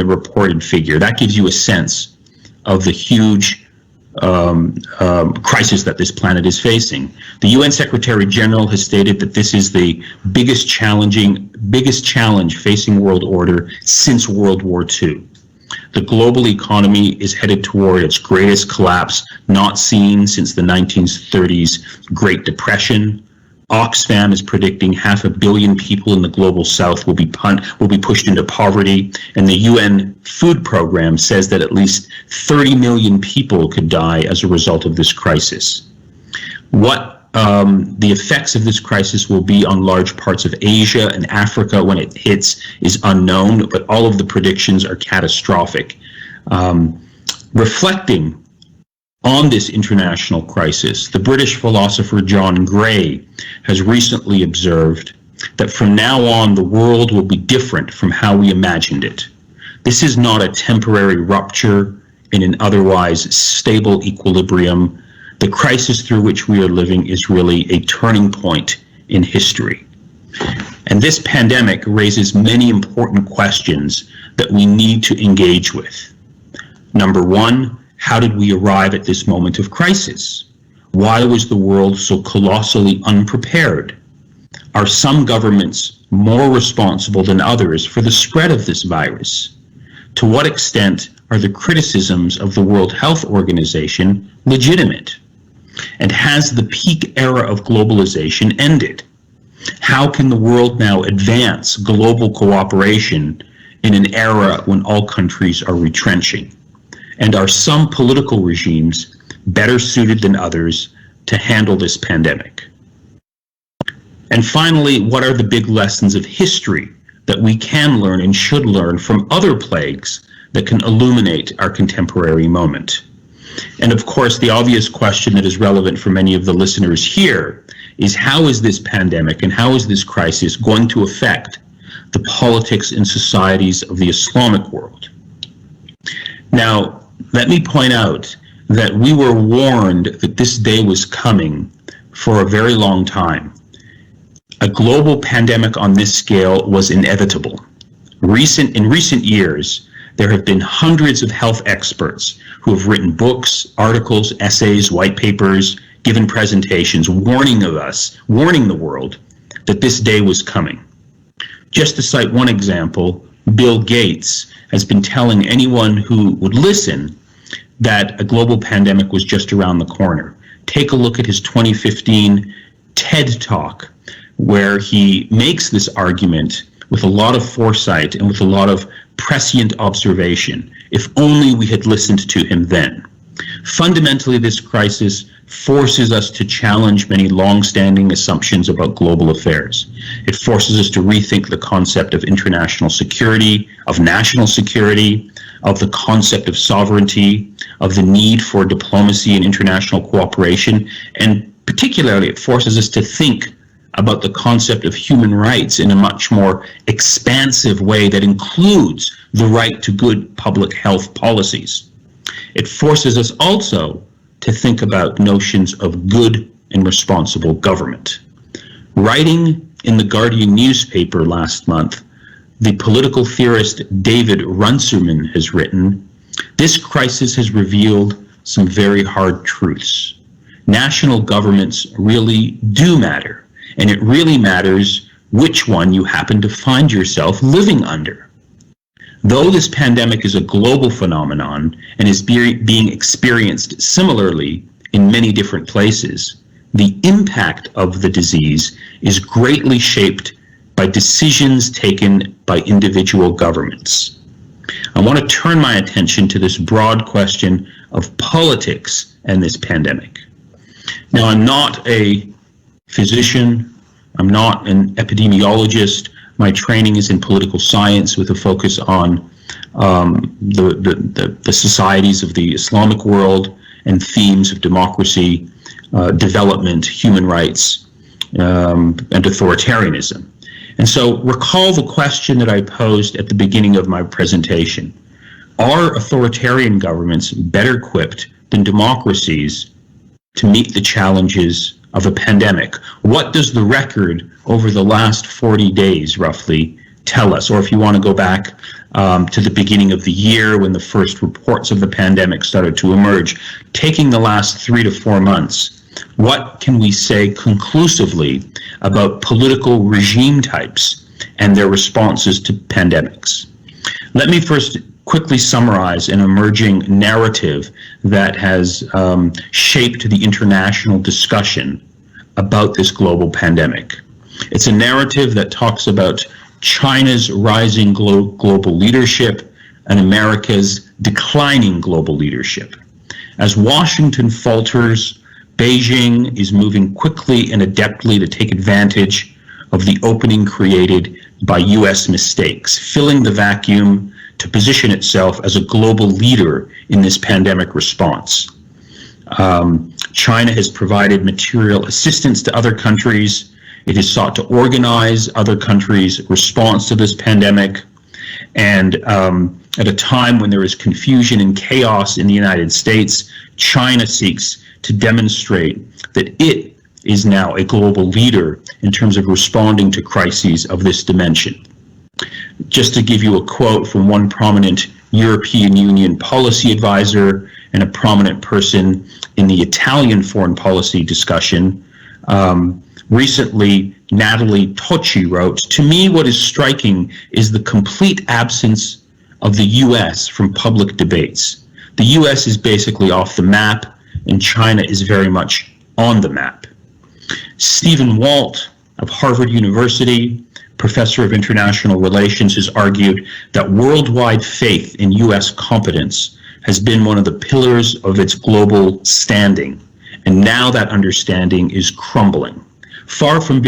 the reported figure. That gives you a sense of the huge crisis that this planet is facing. The UN Secretary General has stated that this is the biggest challenge facing world order since World War II. The global economy is headed toward its greatest collapse not seen since the 1930s Great Depression. Oxfam is predicting 500 million people in the global south will be pushed into poverty, and the UN Food Program says that at least 30 million people could die as a result of this crisis. What the effects of this crisis will be on large parts of Asia and Africa when it hits is unknown, but all of the predictions are catastrophic. Reflecting on this international crisis, the British philosopher John Gray has recently observed that from now on the world will be different from how we imagined it. This is not a temporary rupture in an otherwise stable equilibrium. The crisis through which we are living is really a turning point in history. And this pandemic raises many important questions that we need to engage with. Number one, how did we arrive at this moment of crisis? Why was the world so colossally unprepared? Are some governments more responsible than others for the spread of this virus? To what extent are the criticisms of the World Health Organization legitimate? And has the peak era of globalization ended? How can the world now advance global cooperation in an era when all countries are retrenching? And are some political regimes better suited than others to handle this pandemic? And finally, what are the big lessons of history that we can learn and should learn from other plagues that can illuminate our contemporary moment? And of course, the obvious question that is relevant for many of the listeners here is, how is this pandemic and how is this crisis going to affect the politics and societies of the Islamic world? Now, let me point out that we were warned that this day was coming for a very long time. A global pandemic on this scale was inevitable. In recent years, there have been hundreds of health experts who have written books, articles, essays, white papers, given presentations warning the world that this day was coming. Just to cite one example, Bill Gates has been telling anyone who would listen that a global pandemic was just around the corner. Take a look at his 2015 TED Talk, where he makes this argument with a lot of foresight and with a lot of prescient observation. If only we had listened to him then. Fundamentally, this crisis forces us to challenge many long-standing assumptions about global affairs. It forces us to rethink the concept of international security, of national security, of the concept of sovereignty, of the need for diplomacy and international cooperation, and particularly it forces us to think about the concept of human rights in a much more expansive way that includes the right to good public health policies. It forces us also to think about notions of good and responsible government. Writing in the Guardian newspaper last month, the political theorist David Runciman has written, "This crisis has revealed some very hard truths. National governments really do matter, and it really matters which one you happen to find yourself living under. Though this pandemic is a global phenomenon and is being experienced similarly in many different places, the impact of the disease is greatly shaped by decisions taken by individual governments." I want to turn my attention to this broad question of politics and this pandemic. Now, I'm not a physician, I'm not an epidemiologist. My training is in political science with a focus on the societies of the Islamic world and themes of democracy, development, human rights, and authoritarianism. And so recall the question that I posed at the beginning of my presentation. Are authoritarian governments better equipped than democracies to meet the challenges of a pandemic? What does the record over the last 40 days roughly tell us? Or if you want to go back to the beginning of the year when the first reports of the pandemic started to emerge, taking the last 3 to 4 months, what can we say conclusively about political regime types and their responses to pandemics? Let me first quickly summarize an emerging narrative that has shaped the international discussion about this global pandemic. It's a narrative that talks about China's rising global leadership and America's declining global leadership. As Washington falters, Beijing is moving quickly and adeptly to take advantage of the opening created by U.S. mistakes, filling the vacuum to position itself as a global leader in this pandemic response. China has provided material assistance to other countries. It has sought to organize other countries' response to this pandemic. And at a time when there is confusion and chaos in the United States, China seeks to demonstrate that it is now a global leader in terms of responding to crises of this dimension. Just to give you a quote from one prominent European Union policy advisor and a prominent person in the Italian foreign policy discussion, recently Natalie Tocci wrote, "To me, what is striking is the complete absence of the U.S. from public debates. The U.S. is basically off the map, and China is very much on the map." Stephen Walt of Harvard University, professor of international relations, has argued that worldwide faith in U.S. competence has been one of the pillars of its global standing, and now that understanding is crumbling. Far from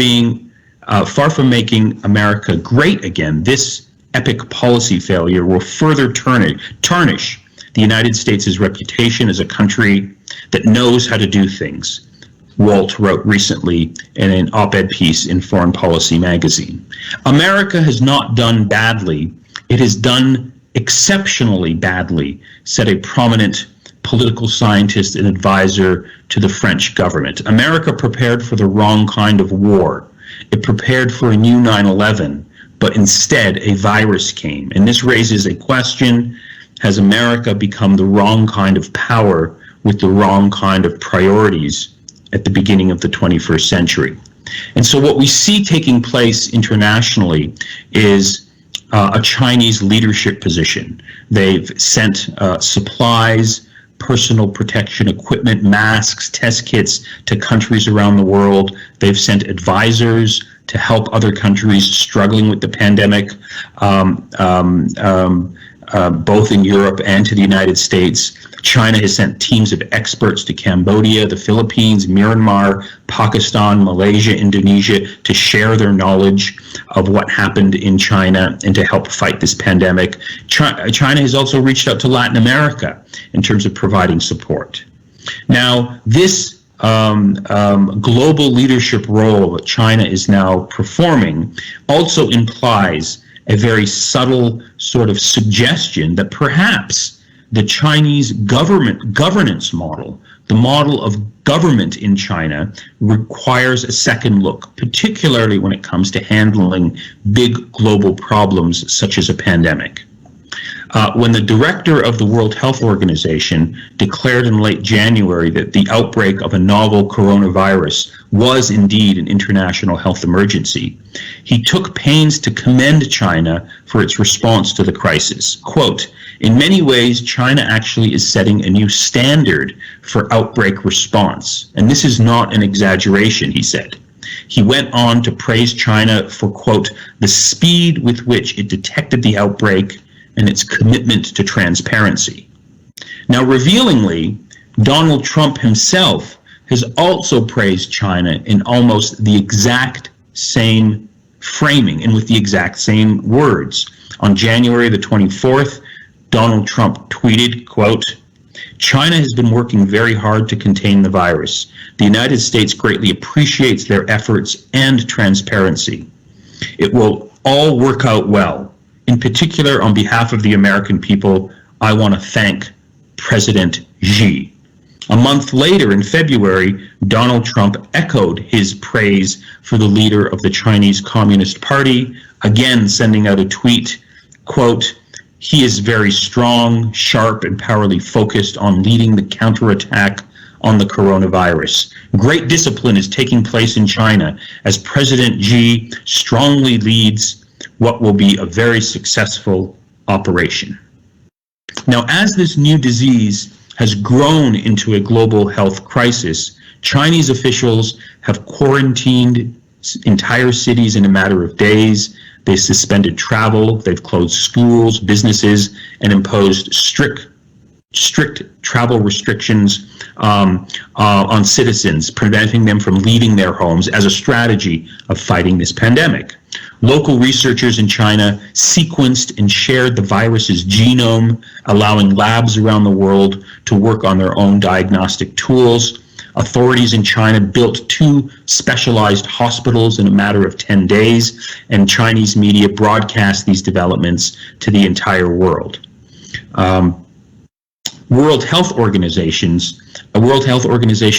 making America great again, this epic policy failure will further tarnish the United States' reputation as a country that knows how to do things, Walt wrote recently in an op-ed piece in Foreign Policy magazine. America has not done badly, it has done exceptionally badly, said a prominent political scientist and advisor to the French government. America prepared for the wrong kind of war. It prepared for a new 9/11, but instead a virus came. And this raises a question: has America become the wrong kind of power with the wrong kind of priorities at the beginning of the 21st century? And so what we see taking place internationally is a Chinese leadership position. They've sent supplies, personal protection equipment, masks, test kits to countries around the world. They've sent advisors to help other countries struggling with the pandemic, both in Europe and to the United States. China has sent teams of experts to Cambodia, the Philippines, Myanmar, Pakistan, Malaysia, Indonesia to share their knowledge of what happened in China and to help fight this pandemic. China has also reached out to Latin America in terms of providing support. Now, this global leadership role that China is now performing also implies a very subtle sort of suggestion that perhaps the Chinese governance model, the model of government in China, requires a second look, particularly when it comes to handling big global problems such as a pandemic. When the director of the World Health Organization declared in late January that the outbreak of a novel coronavirus was indeed an international health emergency, he took pains to commend China for its response to the crisis. Quote, "In many ways, China actually is setting a new standard for outbreak response. And this is not an exaggeration," he said. He went on to praise China for, quote, "the speed with which it detected the outbreak and its commitment to transparency." Now, revealingly, Donald Trump himself has also praised China in almost the exact same framing and with the exact same words. On January the 24th, Donald Trump tweeted, quote, "China has been working very hard to contain the virus. The United States greatly appreciates their efforts and transparency. It will all work out well. In particular, on behalf of the American people, I want to thank President Xi." A month later, in February, Donald Trump echoed his praise for the leader of the Chinese Communist Party, again sending out a tweet, quote, He is very strong, sharp, and powerfully focused on leading the counterattack on the coronavirus. Great discipline is taking place in China as President Xi strongly leads what will be a very successful operation. Now, as this new disease has grown into a global health crisis, Chinese officials have quarantined entire cities in a matter of days. They suspended travel, they've closed schools, businesses, and imposed strict travel restrictions on citizens, preventing them from leaving their homes as a strategy of fighting this pandemic. Local researchers in China sequenced and shared the virus's genome, allowing labs around the world to work on their own diagnostic tools. Authorities in China built 2 specialized hospitals in a matter of 10 days, and Chinese media broadcast these developments to the entire world. World Health Organization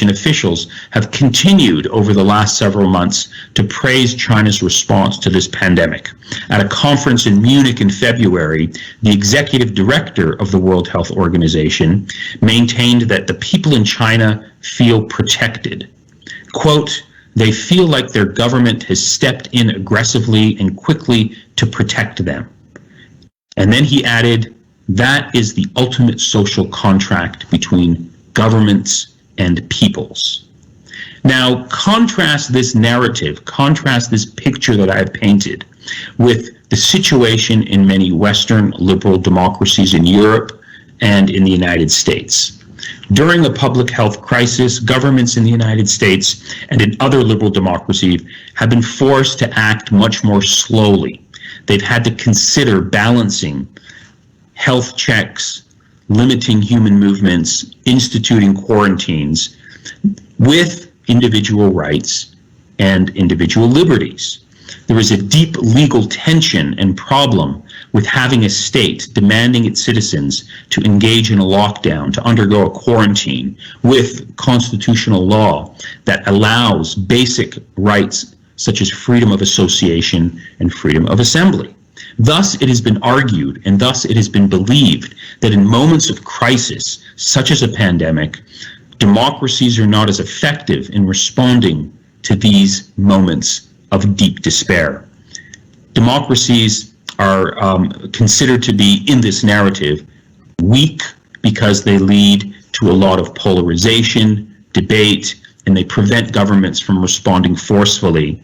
officials have continued over the last several months to praise China's response to this pandemic. At a conference in Munich in February, the executive director of the World Health Organization maintained that the people in China feel protected. Quote, "They feel like their government has stepped in aggressively and quickly to protect them." And then he added, "That is the ultimate social contract between governments and peoples." Now, contrast this narrative, contrast this picture that I've painted with the situation in many Western liberal democracies in Europe and in the United States. During the public health crisis, governments in the United States and in other liberal democracies have been forced to act much more slowly. They've had to consider balancing health checks, limiting human movements, instituting quarantines with individual rights and individual liberties. There is a deep legal tension and problem with having a state demanding its citizens to engage in a lockdown, to undergo a quarantine, with constitutional law that allows basic rights such as freedom of association and freedom of assembly. Thus, it has been argued, and thus it has been believed, that in moments of crisis, such as a pandemic, democracies are not as effective in responding to these moments of deep despair. Democracies are considered to be, in this narrative, weak because they lead to a lot of polarization, debate, and they prevent governments from responding forcefully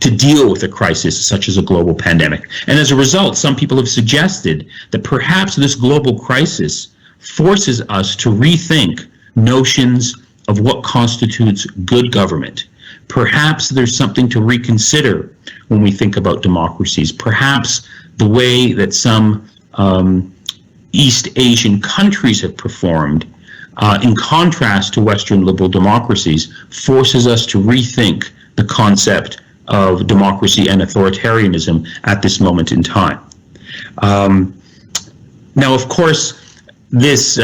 to deal with a crisis such as a global pandemic. And as a result, some people have suggested that perhaps this global crisis forces us to rethink notions of what constitutes good government. Perhaps there's something to reconsider when we think about democracies. Perhaps the way that some East Asian countries have performed, in contrast to Western liberal democracies, forces us to rethink the concept of democracy and authoritarianism at this moment in time. Now, of course, this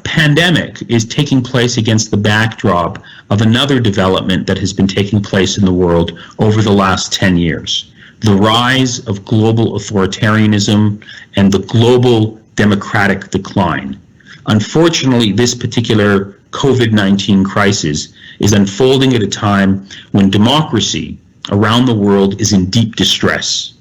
pandemic is taking place against the backdrop of another development that has been taking place in the world over the last 10 years. The rise of global authoritarianism and the global democratic decline. Unfortunately, this particular COVID-19 crisis is unfolding at a time when democracy around the world is in deep distress.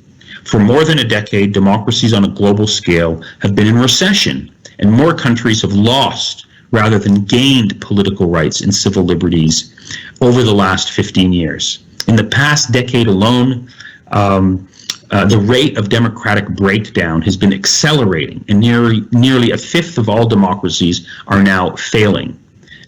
For more than a decade, democracies on a global scale have been in recession, and more countries have lost rather than gained political rights and civil liberties over the last 15 years. In the past decade alone, the rate of democratic breakdown has been accelerating, and nearly a fifth of all democracies are now failing.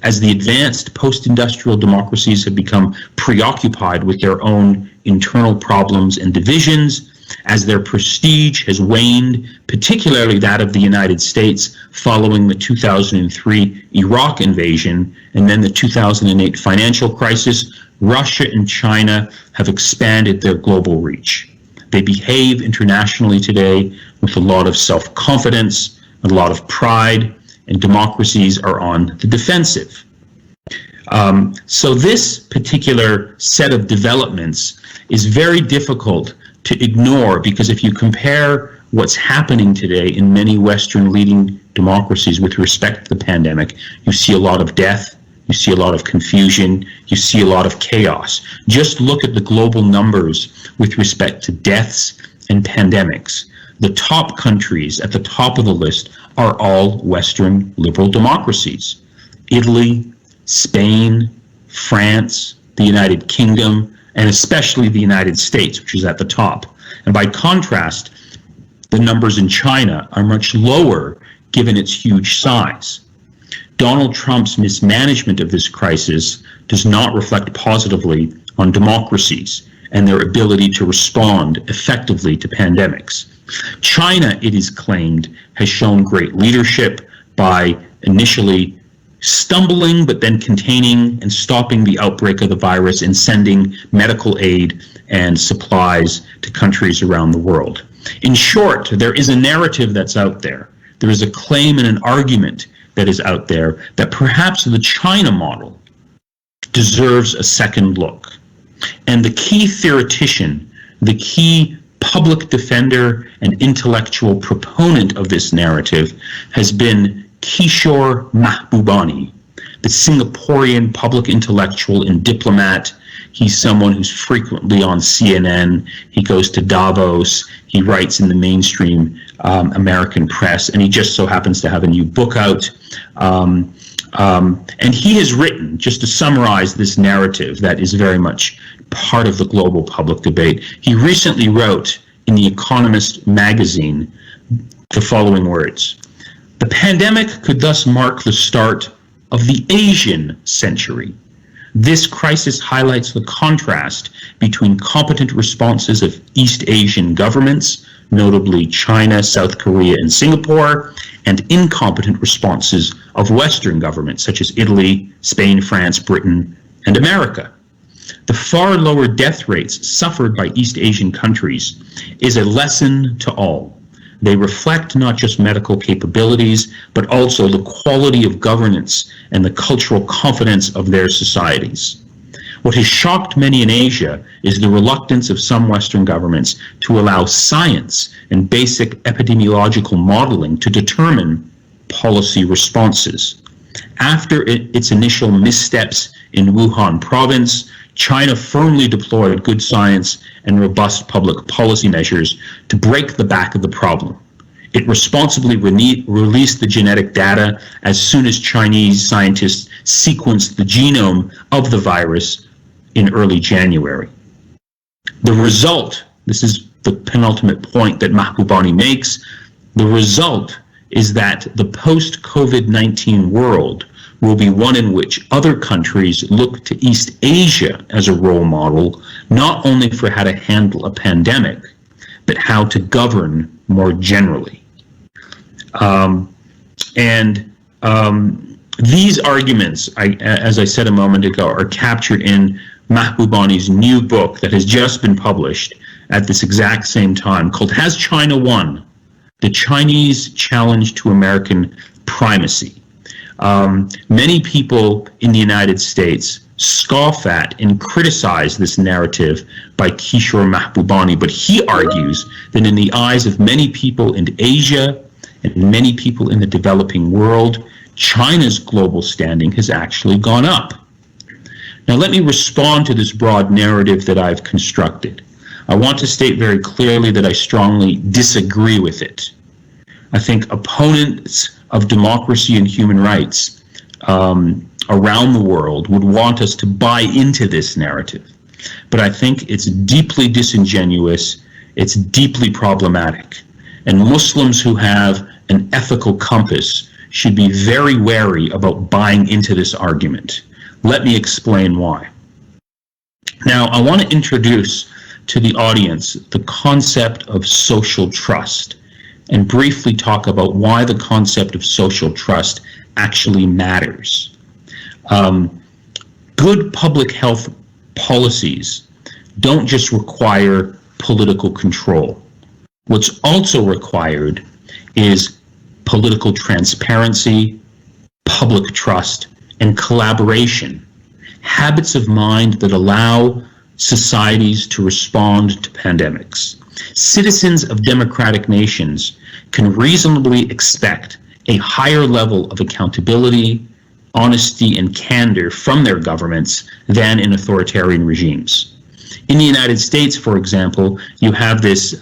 As the advanced post-industrial democracies have become preoccupied with their own internal problems and divisions, as their prestige has waned, particularly that of the United States following the 2003 Iraq invasion and then the 2008 financial crisis, Russia and China have expanded their global reach. They behave internationally today with a lot of self-confidence, a lot of pride, and democracies are on the defensive. So this particular set of developments is very difficult to ignore, because if you compare what's happening today in many Western leading democracies with respect to the pandemic. You see a lot of death, you see a lot of confusion, you see a lot of chaos. Just look at the global numbers with respect to deaths and pandemics. The top countries at the top of the list are all Western liberal democracies. Italy, Spain, France, the United Kingdom, and especially the United States, which is at the top. And by contrast, the numbers in China are much lower given its huge size. Donald Trump's mismanagement of this crisis does not reflect positively on democracies and their ability to respond effectively to pandemics. China, it is claimed, has shown great leadership by initially stumbling but then containing and stopping the outbreak of the virus and sending medical aid and supplies to countries around the world. In short, there is a narrative that's out there. There is a claim and an argument that is out there that perhaps the China model deserves a second look. And the key theoretician, the key public defender and intellectual proponent of this narrative has been Kishore Mahbubani, the Singaporean public intellectual and diplomat. He's someone who's frequently on CNN. He goes to Davos. He writes in the mainstream American press, and he just so happens to have a new book out. And he has written, just to summarize this narrative that is very much part of the global public debate, he recently wrote in The Economist magazine the following words: "The pandemic could thus mark the start of the Asian century. This crisis highlights the contrast between competent responses of East Asian governments, notably China, South Korea, and Singapore, and incompetent responses of Western governments such as Italy, Spain, France, Britain, and America. The far lower death rates suffered by East Asian countries is a lesson to all. They reflect not just medical capabilities, but also the quality of governance and the cultural confidence of their societies. What has shocked many in Asia is the reluctance of some Western governments to allow science and basic epidemiological modeling to determine policy responses. After its initial missteps in Wuhan province, China firmly deployed good science and robust public policy measures to break the back of the problem. It responsibly released the genetic data as soon as Chinese scientists sequenced the genome of the virus in early January. The result, this is the penultimate point that Mahbubani makes, the result is that the post-COVID-19 world will be one in which other countries look to East Asia as a role model, not only for how to handle a pandemic, but how to govern more generally. These arguments, as I said a moment ago, are captured in Mahbubani's new book that has just been published at this exact same time, called Has China Won? The Chinese Challenge to American Primacy. Many people in the United States scoff at and criticize this narrative by Kishore Mahbubani, but he argues that in the eyes of many people in Asia and many people in the developing world, China's global standing has actually gone up. Now let me respond to this broad narrative that I've constructed. I want to state very clearly that I strongly disagree with it. I think opponents of democracy and human rights around the world would want us to buy into this narrative. But I think it's deeply disingenuous, it's deeply problematic. And Muslims who have an ethical compass should be very wary about buying into this argument. Let me explain why. Now, I want to introduce to the audience the concept of social trust and briefly talk about why the concept of social trust actually matters. Good public health policies don't just require political control. What's also required is political transparency, public trust, and collaboration. Habits of mind that allow societies to respond to pandemics. Citizens of democratic nations can reasonably expect a higher level of accountability, honesty, and candor from their governments than in authoritarian regimes. In the United States, for example, you have this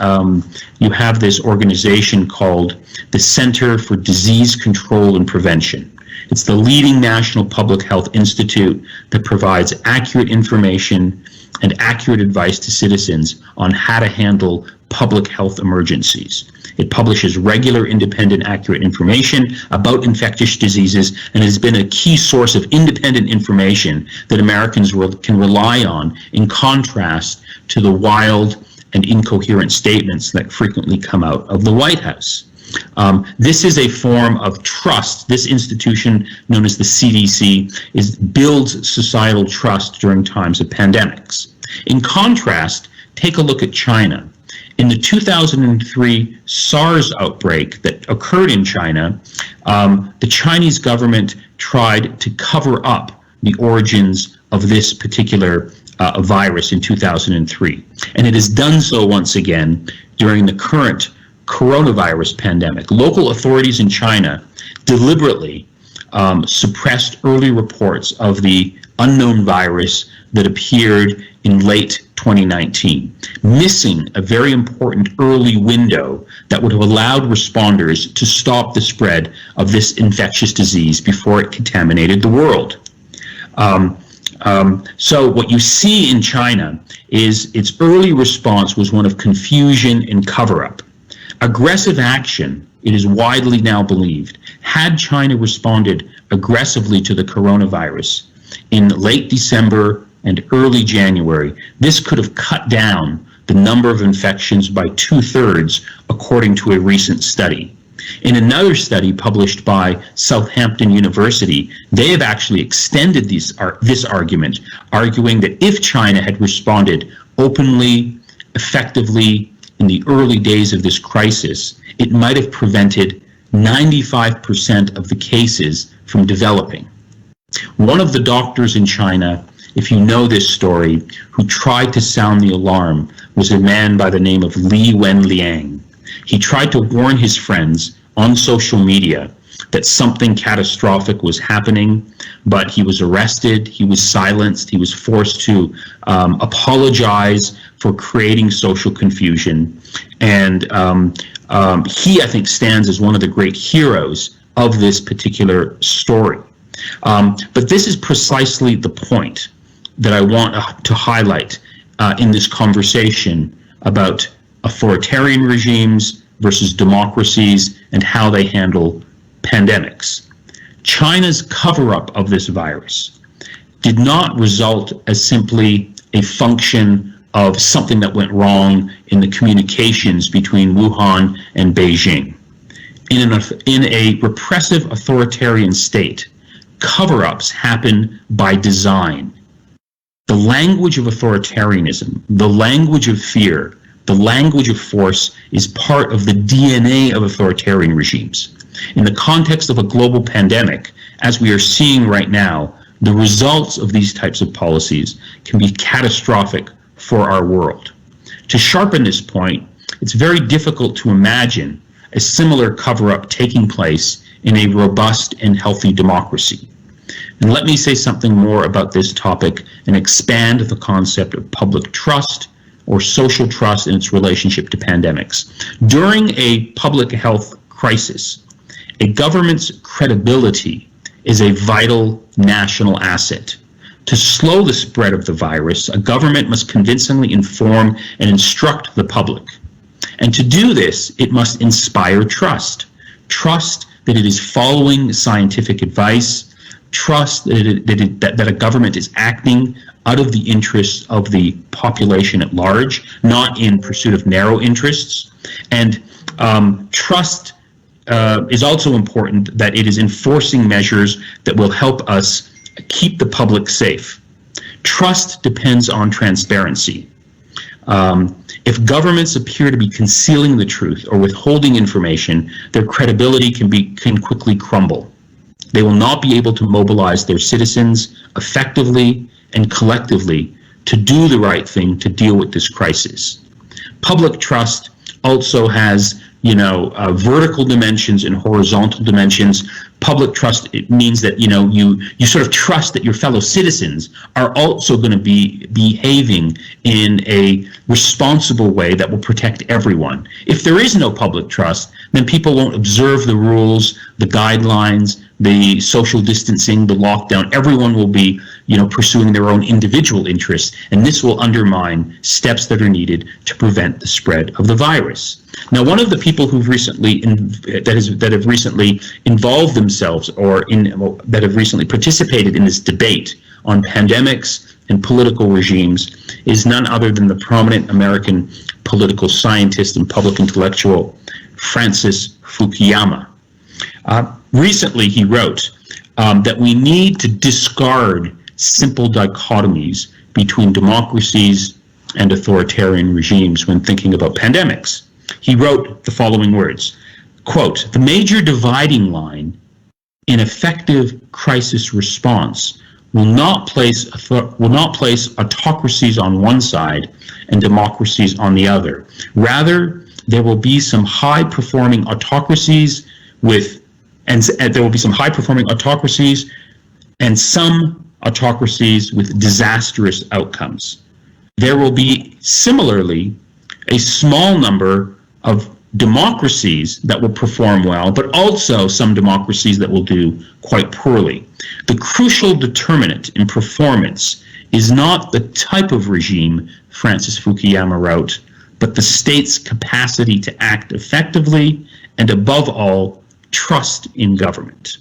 organization called the Center for Disease Control and Prevention. It's the leading national public health institute that provides accurate information and accurate advice to citizens on how to handle public health emergencies. It publishes regular, independent, accurate information about infectious diseases, and has been a key source of independent information that Americans can rely on, in contrast to the wild and incoherent statements that frequently come out of the White House. This is a form of trust. This institution, known as the CDC, builds societal trust during times of pandemics. In contrast, take a look at China. In the 2003 SARS outbreak that occurred in China, the Chinese government tried to cover up the origins of this particular virus in 2003. And it has done so once again during the current coronavirus pandemic. Local authorities in China deliberately suppressed early reports of the unknown virus that appeared in late 2019, missing a very important early window that would have allowed responders to stop the spread of this infectious disease before it contaminated the world. So what you see in China is its early response was one of confusion and cover-up. Aggressive action, it is widely now believed, had China responded aggressively to the coronavirus in late December and early January, this could have cut down the number of infections by 2/3, according to a recent study. In another study published by Southampton University, they have actually extended this argument, arguing that if China had responded openly, effectively, in the early days of this crisis, it might have prevented 95% of the cases from developing. One of the doctors in China, if you know this story, who tried to sound the alarm was a man by the name of Li Wenliang. He tried to warn his friends on social media that something catastrophic was happening, but he was arrested, he was silenced, he was forced to apologize for creating social confusion. And he, I think, stands as one of the great heroes of this particular story. But this is precisely the point that I want to highlight in this conversation about authoritarian regimes versus democracies and how they handle pandemics. China's cover-up of this virus did not result as simply a function of something that went wrong in the communications between Wuhan and Beijing. In a repressive authoritarian state, cover-ups happen by design. The language of authoritarianism, the language of fear, the language of force is part of the DNA of authoritarian regimes. In the context of a global pandemic, as we are seeing right now, the results of these types of policies can be catastrophic for our world. To sharpen this point, it's very difficult to imagine a similar cover-up taking place in a robust and healthy democracy. And let me say something more about this topic and expand the concept of public trust or social trust in its relationship to pandemics. During a public health crisis, a government's credibility is a vital national asset. To slow the spread of the virus, a government must convincingly inform and instruct the public. And to do this, it must inspire trust. Trust that it is following scientific advice, trust that a government is acting out of the interests of the population at large, not in pursuit of narrow interests. And trust is also important that it is enforcing measures that will help us keep the public safe. Trust depends on transparency. If governments appear to be concealing the truth or withholding information, their credibility can quickly crumble. They will not be able to mobilize their citizens effectively and collectively to do the right thing to deal with this crisis. Public trust also has, vertical dimensions and horizontal dimensions. Public trust, it means that, you sort of trust that your fellow citizens are also going to be behaving in a responsible way that will protect everyone. If there is no public trust, then people won't observe the rules, the guidelines, the social distancing, the lockdown. Everyone will be, pursuing their own individual interests, and this will undermine steps that are needed to prevent the spread of the virus. Now, one of the people who've recently that have recently involved themselves that have recently participated in this debate on pandemics and political regimes is none other than the prominent American political scientist and public intellectual Francis Fukuyama. Recently, he wrote that we need to discard simple dichotomies between democracies and authoritarian regimes when thinking about pandemics. He wrote the following words, quote, "The major dividing line in effective crisis response will not place autocracies on one side and democracies on the other. Rather, there will be some high-performing autocracies and some autocracies with disastrous outcomes. There will be similarly a small number of democracies that will perform well, but also some democracies that will do quite poorly. The crucial determinant in performance is not the type of regime," Francis Fukuyama wrote, "but the state's capacity to act effectively and, above all, trust in government."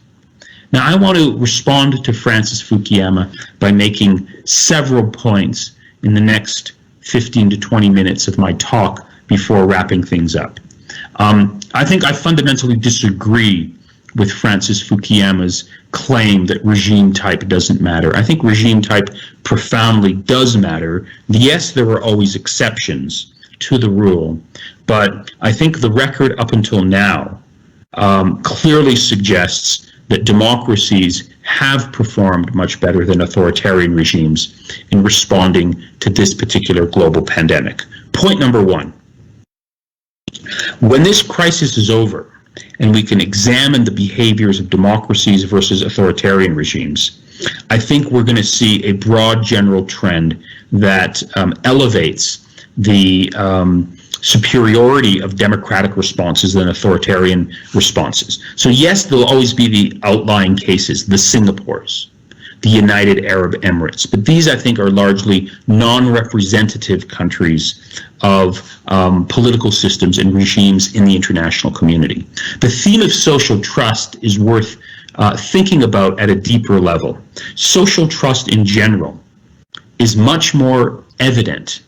Now, I want to respond to Francis Fukuyama by making several points in the next 15 to 20 minutes of my talk before wrapping things up. I think I fundamentally disagree with Francis Fukuyama's claim that regime type doesn't matter. I think regime type profoundly does matter. Yes, there are always exceptions to the rule, but I think the record up until now clearly suggests that democracies have performed much better than authoritarian regimes in responding to this particular global pandemic. Point number one, when this crisis is over and we can examine the behaviors of democracies versus authoritarian regimes, I think we're going to see a broad general trend that elevates the superiority of democratic responses than authoritarian responses. So yes, there'll always be the outlying cases, the Singapores, the United Arab Emirates, but these I think are largely non-representative countries of political systems and regimes in the international community. The theme of social trust is worth thinking about at a deeper level. Social trust in general is much more evident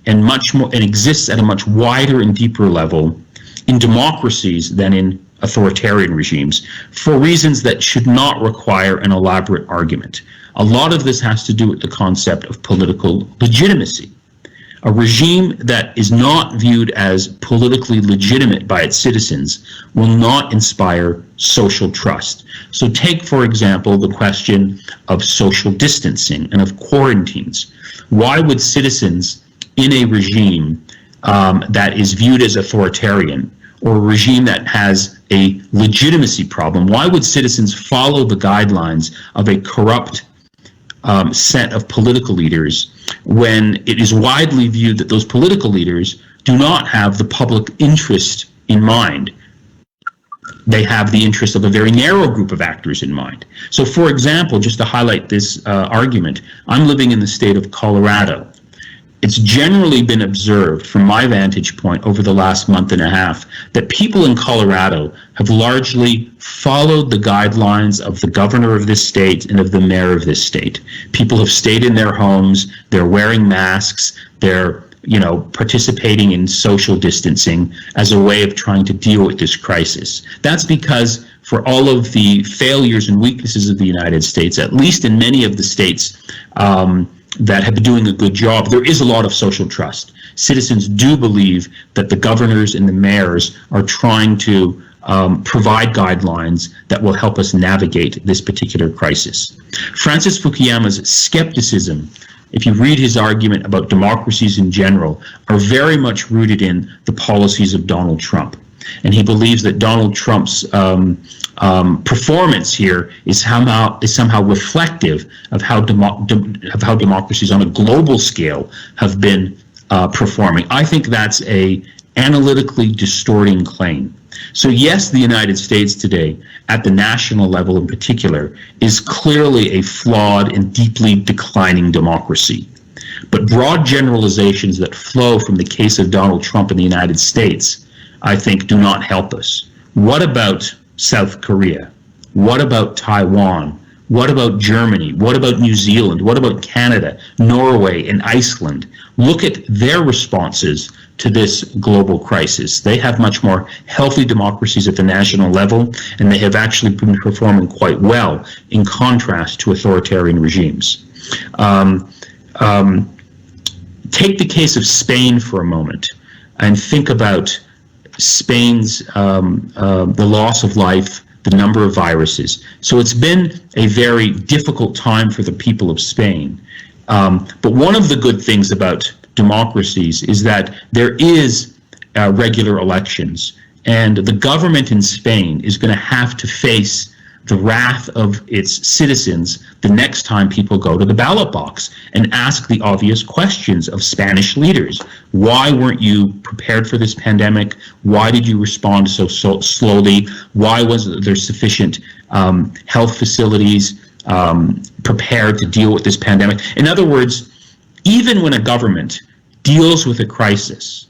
and exists at a much wider and deeper level in democracies than in authoritarian regimes for reasons that should not require an elaborate argument. A lot of this has to do with the concept of political legitimacy. A regime that is not viewed as politically legitimate by its citizens will not inspire social trust. So take, for example, the question of social distancing and of quarantines. Why would citizens in a regime that is viewed as authoritarian, or a regime that has a legitimacy problem, why would citizens follow the guidelines of a corrupt set of political leaders when it is widely viewed that those political leaders do not have the public interest in mind? They have the interest of a very narrow group of actors in mind. So, for example, just to highlight this argument, I'm living in the state of Colorado. It's generally been observed from my vantage point over the last month and a half that people in Colorado have largely followed the guidelines of the governor of this state and of the mayor of this state. People have stayed in their homes, they're wearing masks, they're participating in social distancing as a way of trying to deal with this crisis. That's because for all of the failures and weaknesses of the United States, at least in many of the states that have been doing a good job, there is a lot of social trust. Citizens do believe that the governors and the mayors are trying to provide guidelines that will help us navigate this particular crisis. Francis Fukuyama's skepticism if you read his argument about democracies in general, are very much rooted in the policies of Donald Trump. And he believes that Donald Trump's performance here is somehow reflective of how democracies on a global scale have been performing. I think that's a analytically distorting claim. So yes, the United States today, at the national level in particular, is clearly a flawed and deeply declining democracy. But broad generalizations that flow from the case of Donald Trump in the United States, I think, do not help us. What about South Korea? What about Taiwan? What about Germany? What about New Zealand? What about Canada, Norway, and Iceland? Look at their responses to this global crisis. They have much more healthy democracies at the national level, and they have actually been performing quite well in contrast to authoritarian regimes. Take the case of Spain for a moment and think about Spain's the loss of life, the number of viruses. So it's been a very difficult time for the people of Spain. But one of the good things about democracies is that there is regular elections, and the government in Spain is going to have to face the wrath of its citizens the next time people go to the ballot box and ask the obvious questions of Spanish leaders. Why weren't you prepared for this pandemic? Why did you respond so slowly? Why wasn't there sufficient health facilities prepared to deal with this pandemic? In other words, even when a government deals with a crisis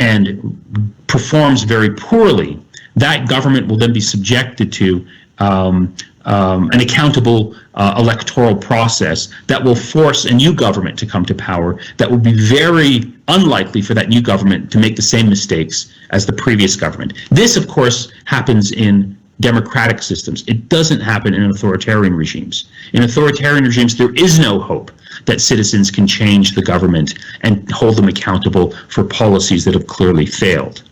and performs very poorly, that government will then be subjected to an accountable electoral process that will force a new government to come to power that will be very unlikely for that new government to make the same mistakes as the previous government. This, of course, happens in democratic systems. It doesn't happen in authoritarian regimes. In authoritarian regimes, there is no hope that citizens can change the government and hold them accountable for policies that have clearly failed.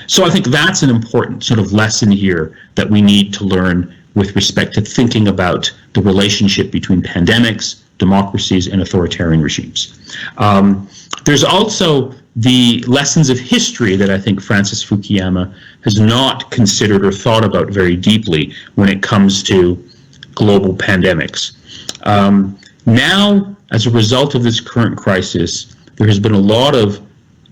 So I think that's an important sort of lesson here that we need to learn with respect to thinking about the relationship between pandemics, democracies, and authoritarian regimes. There's also the lessons of history that I think Francis Fukuyama has not considered or thought about very deeply when it comes to global pandemics. Now, as a result of this current crisis, there has been a lot of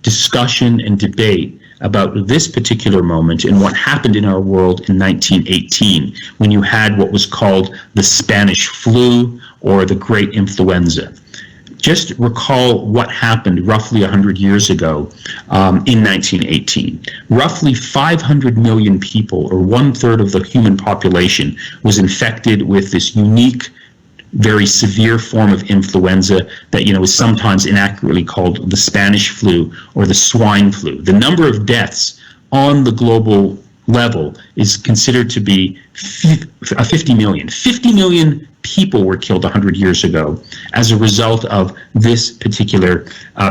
discussion and debate about this particular moment and what happened in our world in 1918, when you had what was called the Spanish flu or the Great Influenza. Just recall what happened roughly 100 years ago in 1918. Roughly 500 million people, or 1/3 of the human population, was infected with this unique, very severe form of influenza that, is sometimes inaccurately called the Spanish flu or the swine flu. The number of deaths on the global level is considered to be 50 million. 50 million people were killed 100 years ago as a result of this particular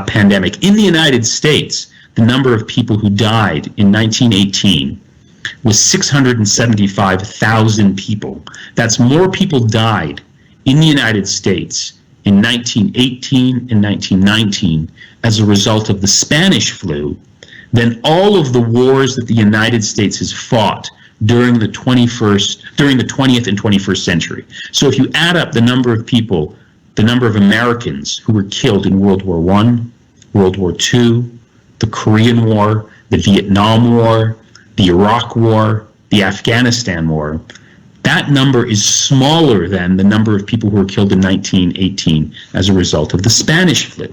pandemic. In the United States, the number of people who died in 1918 was 675,000 people. That's more people died in the United States in 1918 and 1919 as a result of the Spanish flu than all of the wars that the United States has fought during the 20th and 21st century. So if you add up the number of people, the number of Americans who were killed in World War I, World War II, the Korean War, the Vietnam War, the Iraq War, the Afghanistan War, that number is smaller than the number of people who were killed in 1918 as a result of the Spanish flu.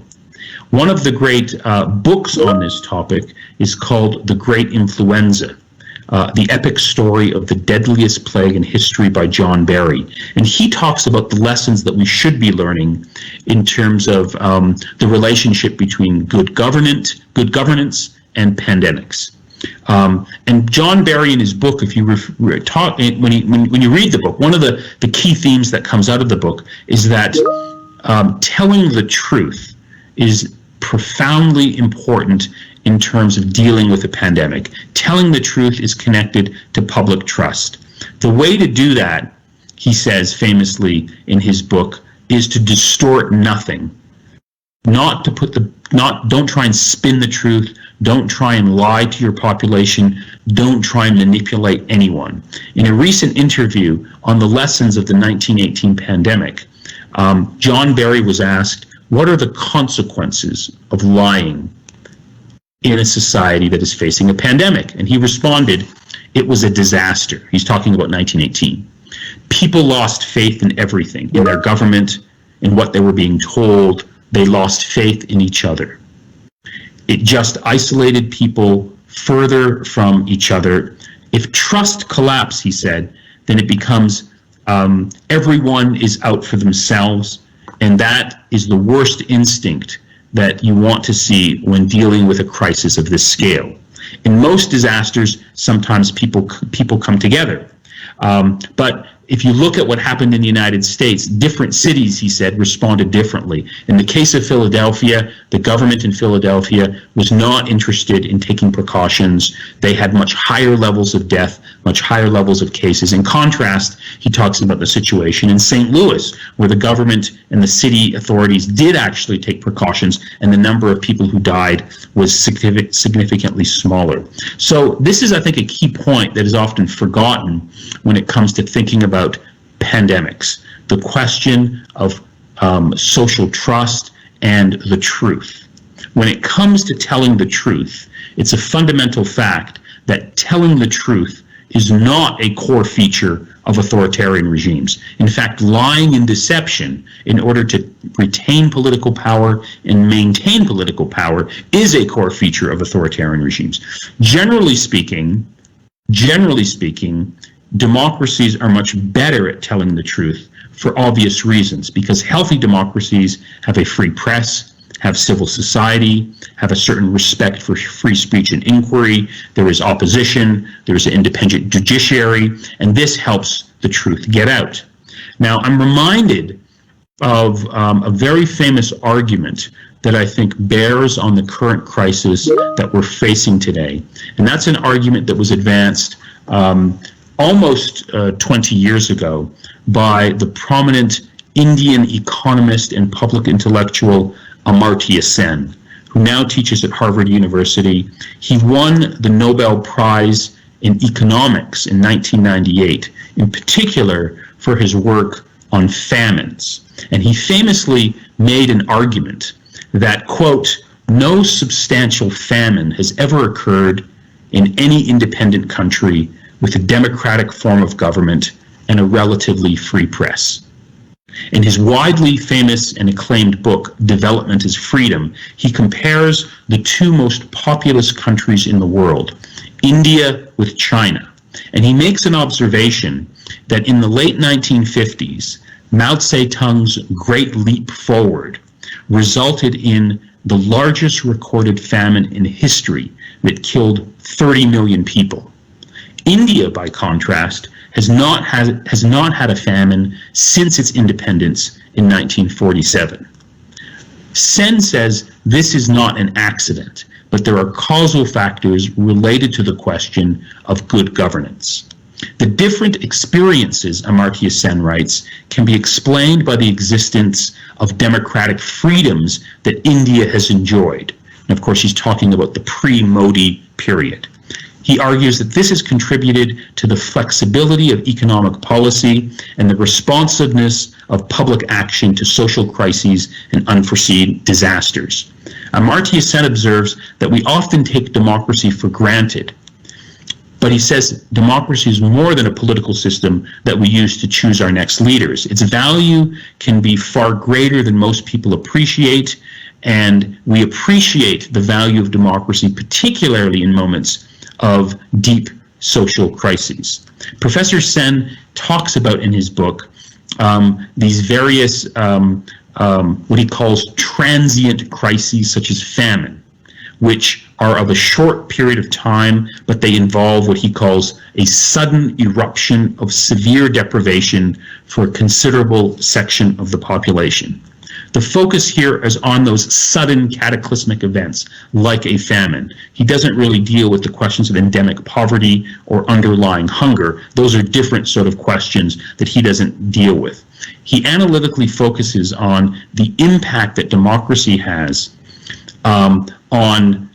One of the great books on this topic is called The Great Influenza, the epic story of the deadliest plague in history by John Barry. And he talks about the lessons that we should be learning in terms of the relationship between good governance and pandemics. And John Barry in his book, if you when you read the book, one of the key themes that comes out of the book is that telling the truth is profoundly important in terms of dealing with a pandemic. Telling the truth is connected to public trust. The way to do that, he says famously in his book, is to distort nothing. Don't try and spin the truth. Don't try and lie to your population. Don't try and manipulate anyone. In a recent interview on the lessons of the 1918 pandemic, John Barry was asked, what are the consequences of lying in a society that is facing a pandemic? And he responded, it was a disaster. He's talking about 1918. People lost faith in everything, in their government, in what they were being told. They lost faith in each other. It just isolated people further from each other. If trust collapses, he said, then it becomes everyone is out for themselves, and that is the worst instinct that you want to see when dealing with a crisis of this scale. In most disasters, sometimes people come together. But if you look at what happened in the United States, different cities, he said, responded differently. In the case of Philadelphia, the government in Philadelphia was not interested in taking precautions. They had much higher levels of death, much higher levels of cases. In contrast, he talks about the situation in St. Louis, where the government and the city authorities did actually take precautions, and the number of people who died was significantly smaller. So this is, I think, a key point that is often forgotten when it comes to thinking about pandemics, the question of social trust and the truth. When it comes to telling the truth, it's a fundamental fact that telling the truth is not a core feature of authoritarian regimes. In fact, lying and deception in order to retain political power and maintain political power is a core feature of authoritarian regimes. Generally speaking, democracies are much better at telling the truth for obvious reasons, because healthy democracies have a free press, have civil society, have a certain respect for free speech and inquiry. There is opposition, there is an independent judiciary, and this helps the truth get out. Now, I'm reminded of a very famous argument that I think bears on the current crisis that we're facing today. And that's an argument that was advanced almost 20 years ago by the prominent Indian economist and public intellectual Amartya Sen, who now teaches at Harvard University. He won the Nobel Prize in Economics in 1998, in particular for his work on famines. And he famously made an argument that, quote, no substantial famine has ever occurred in any independent country with a democratic form of government and a relatively free press. In his widely famous and acclaimed book, Development is Freedom, he compares the two most populous countries in the world, India with China. And he makes an observation that in the late 1950s, Mao Zedong's Great Leap Forward resulted in the largest recorded famine in history that killed 30 million people. India, by contrast, has not had a famine since its independence in 1947. Sen says this is not an accident, but there are causal factors related to the question of good governance. The different experiences, Amartya Sen writes, can be explained by the existence of democratic freedoms that India has enjoyed. And of course, he's talking about the pre-Modi period. He argues that this has contributed to the flexibility of economic policy and the responsiveness of public action to social crises and unforeseen disasters. Amartya Sen observes that we often take democracy for granted, but he says democracy is more than a political system that we use to choose our next leaders. Its value can be far greater than most people appreciate, and we appreciate the value of democracy, particularly in moments of deep social crises. Professor Sen talks about in his book these various what he calls transient crises, such as famine, which are of a short period of time, but they involve what he calls a sudden eruption of severe deprivation for a considerable section of the population. The focus here is on those sudden cataclysmic events, like a famine. He doesn't really deal with the questions of endemic poverty or underlying hunger. Those are different sort of questions that he doesn't deal with. He analytically focuses on the impact that democracy has on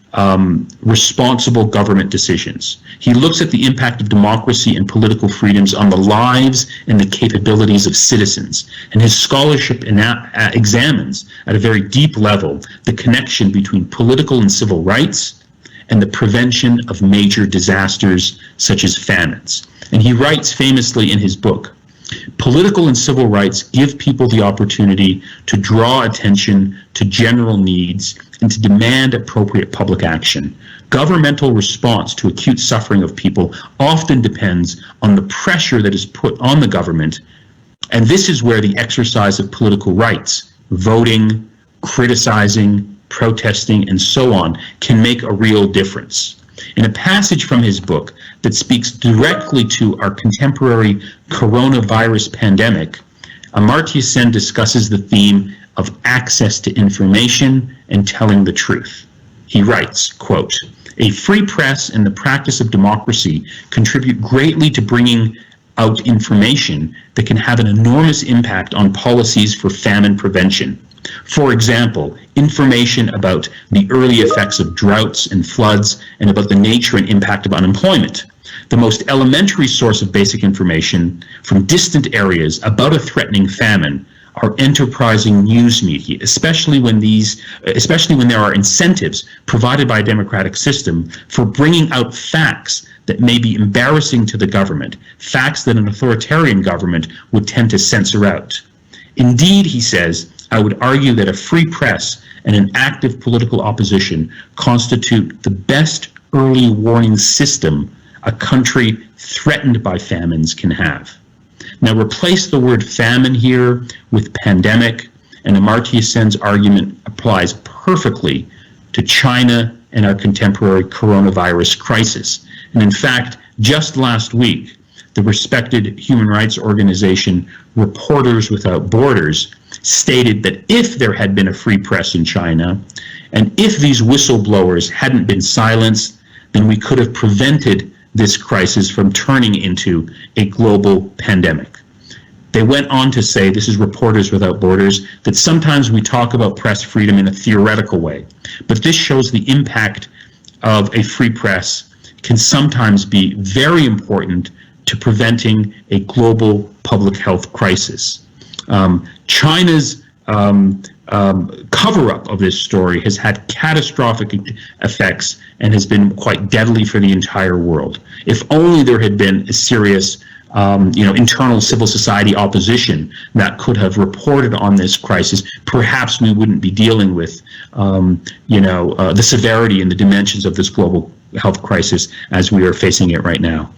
responsible government decisions. He looks at the impact of democracy and political freedoms on the lives and the capabilities of citizens. And his scholarship examines at a very deep level the connection between political and civil rights and the prevention of major disasters such as famines. And he writes famously in his book, "Political and civil rights give people the opportunity to draw attention to general needs and to demand appropriate public action. Governmental response to acute suffering of people often depends on the pressure that is put on the government, and this is where the exercise of political rights, voting, criticizing, protesting, and so on, can make a real difference." In a passage from his book that speaks directly to our contemporary coronavirus pandemic, Amartya Sen discusses the theme of access to information and telling the truth. He writes, quote, "A free press and the practice of democracy contribute greatly to bringing out information that can have an enormous impact on policies for famine prevention. For example, information about the early effects of droughts and floods and about the nature and impact of unemployment. The most elementary source of basic information from distant areas about a threatening famine are enterprising news media, especially when there are incentives provided by a democratic system for bringing out facts that may be embarrassing to the government, facts that an authoritarian government would tend to censor out. Indeed," he says, "I would argue that a free press and an active political opposition constitute the best early warning system a country threatened by famines can have." Now replace the word famine here with pandemic, and Amartya Sen's argument applies perfectly to China and our contemporary coronavirus crisis. And in fact, just last week, the respected human rights organization Reporters Without Borders stated that if there had been a free press in China, and if these whistleblowers hadn't been silenced, then we could have prevented this crisis from turning into a global pandemic. They went on to say, this is Reporters Without Borders, that sometimes we talk about press freedom in a theoretical way, but this shows the impact of a free press can sometimes be very important to preventing a global public health crisis. China's cover-up of this story has had catastrophic effects and has been quite deadly for the entire world. If only there had been a serious internal civil society opposition that could have reported on this crisis, perhaps we wouldn't be dealing with the severity and the dimensions of this global health crisis as we are facing it right now.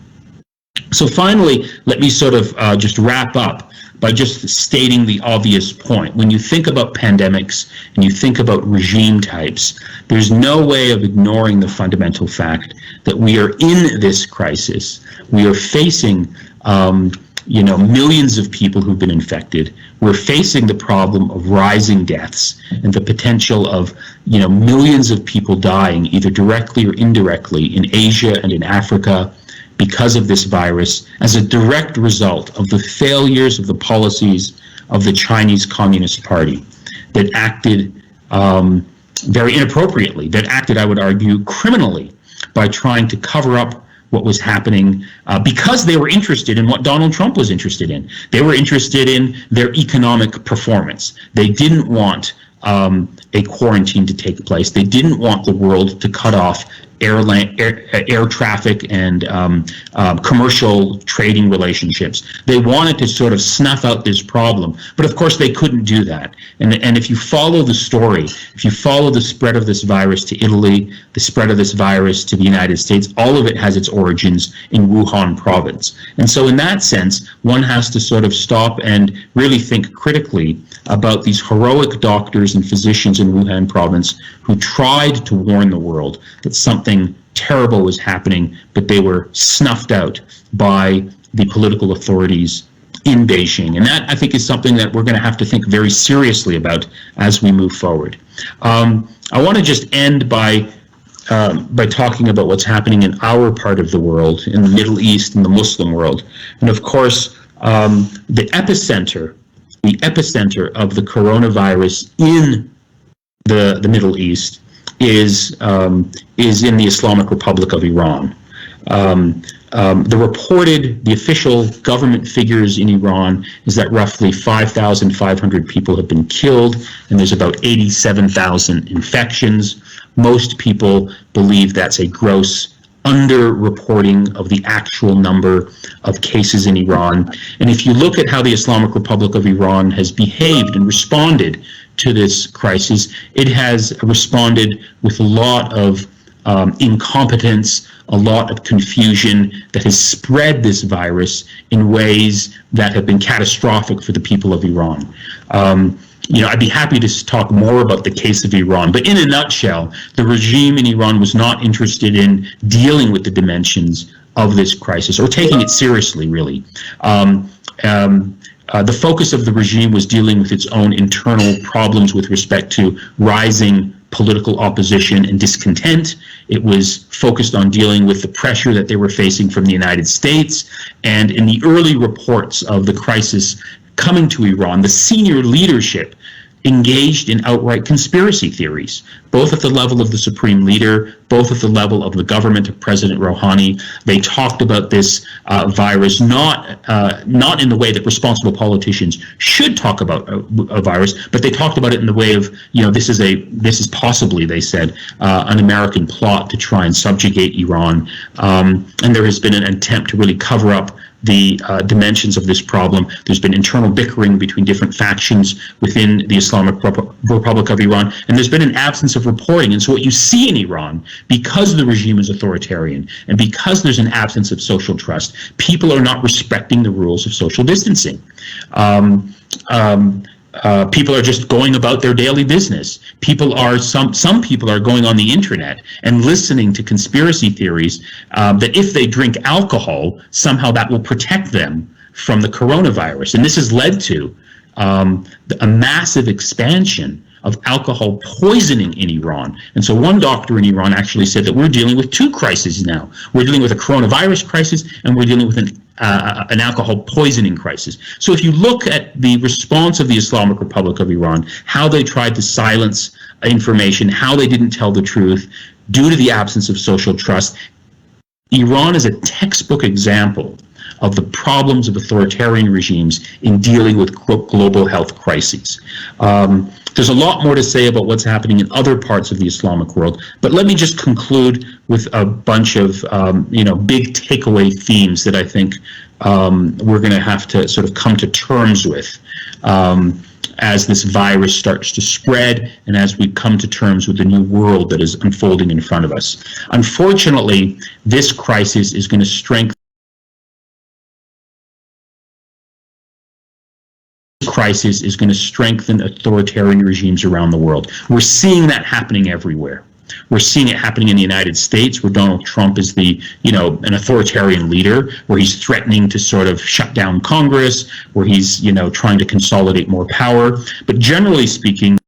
So finally, let me sort of just wrap up by just stating the obvious point. When you think about pandemics and you think about regime types, there's no way of ignoring the fundamental fact that we are in this crisis. We are facing millions of people who've been infected. We're facing the problem of rising deaths and the potential of millions of people dying either directly or indirectly in Asia and in Africa because of this virus as a direct result of the failures of the policies of the Chinese Communist Party that acted very inappropriately, that acted, I would argue, criminally by trying to cover up what was happening because they were interested in what Donald Trump was interested in. They were interested in their economic performance. They didn't want a quarantine to take place. They didn't want the world to cut off air traffic and commercial trading relationships. They wanted to sort of snuff out this problem, but of course they couldn't do that. And if you follow the story, if you follow the spread of this virus to Italy, the spread of this virus to the United States, all of it has its origins in Wuhan province. And so in that sense, one has to sort of stop and really think critically about these heroic doctors and physicians in Wuhan province who tried to warn the world that something terrible was happening, but they were snuffed out by the political authorities in Beijing. And that, I think, is something that we're going to have to think very seriously about as we move forward. I want to just end by talking about what's happening in our part of the world, in the Middle East and the Muslim world. And of course, the epicenter of the coronavirus in the Middle East is in the Islamic Republic of Iran. The official government figures in Iran is that roughly 5,500 people have been killed, and there's about 87,000 infections. Most people believe that's a gross underreporting of the actual number of cases in Iran. And if you look at how the Islamic Republic of Iran has behaved and responded to this crisis, it has responded with a lot of incompetence, a lot of confusion that has spread this virus in ways that have been catastrophic for the people of Iran. I'd be happy to talk more about the case of Iran, but in a nutshell, the regime in Iran was not interested in dealing with the dimensions of this crisis or taking it seriously, really. The focus of the regime was dealing with its own internal problems with respect to rising political opposition and discontent. It was focused on dealing with the pressure that they were facing from the United States. And in the early reports of the crisis coming to Iran, the senior leadership engaged in outright conspiracy theories, both at the level of the supreme leader, both at the level of the government of President Rouhani. They talked about this virus not in the way that responsible politicians should talk about a virus, but they talked about it in the way of, this is possibly, they said, an American plot to try and subjugate Iran. And there has been an attempt to really cover up the dimensions of this problem. There's been internal bickering between different factions within the Islamic Republic of Iran, and there's been an absence of reporting. And so what you see in Iran, because the regime is authoritarian and because there's an absence of social trust, people are not respecting the rules of social distancing. People are just going about their daily business. Some people are going on the internet and listening to conspiracy theories that if they drink alcohol, somehow that will protect them from the coronavirus. And this has led to a massive expansion of alcohol poisoning in Iran. And so one doctor in Iran actually said that we're dealing with two crises now. We're dealing with a coronavirus crisis, and we're dealing with an alcohol poisoning crisis. So if you look at the response of the Islamic Republic of Iran, how they tried to silence information, how they didn't tell the truth due to the absence of social trust, Iran is a textbook example of the problems of authoritarian regimes in dealing with global health crises. There's a lot more to say about what's happening in other parts of the Islamic world, but let me just conclude with a bunch of big takeaway themes that I think we're going to have to sort of come to terms with as this virus starts to spread and as we come to terms with the new world that is unfolding in front of us. Unfortunately, this crisis is going to strengthen authoritarian regimes around the world. We're seeing that happening everywhere. We're seeing it happening in the United States, where Donald Trump is an authoritarian leader, where he's threatening to sort of shut down Congress, where he's, trying to consolidate more power. But generally speaking,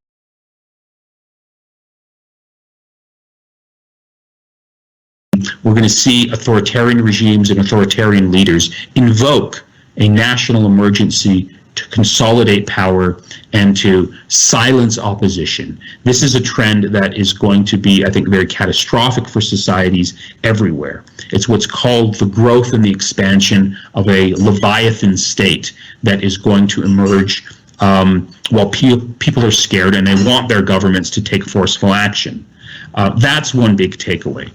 we're going to see authoritarian regimes and authoritarian leaders invoke a national emergency to consolidate power and to silence opposition. This is a trend that is going to be, I think, very catastrophic for societies everywhere. It's what's called the growth and the expansion of a Leviathan state that is going to emerge while people are scared and they want their governments to take forceful action. That's one big takeaway.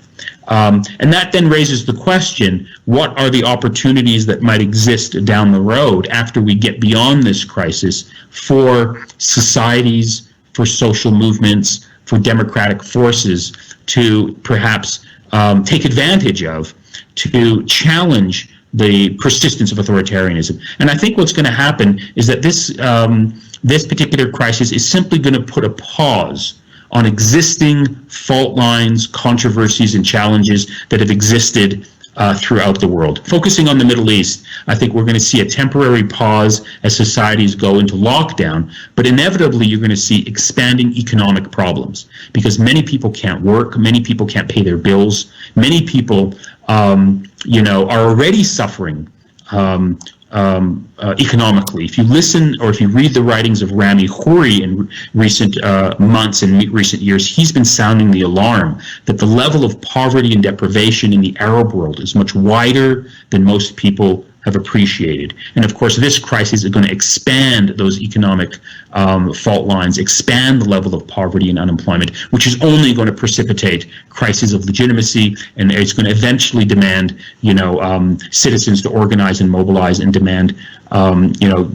And that then raises the question, what are the opportunities that might exist down the road after we get beyond this crisis for societies, for social movements, for democratic forces to perhaps take advantage of, to challenge the persistence of authoritarianism? And I think what's going to happen is that this particular crisis is simply going to put a pause on existing fault lines, controversies, and challenges that have existed throughout the world. Focusing on the Middle East, I think we're going to see a temporary pause as societies go into lockdown, but inevitably you're going to see expanding economic problems because many people can't work, many people can't pay their bills, many people, are already suffering economically. If you listen or if you read the writings of Rami Khouri in recent months and recent years, he's been sounding the alarm that the level of poverty and deprivation in the Arab world is much wider than most people have appreciated. And of course, this crisis is going to expand those economic fault lines, expand the level of poverty and unemployment, which is only going to precipitate crises of legitimacy, and it's going to eventually demand, citizens to organize and mobilize and demand,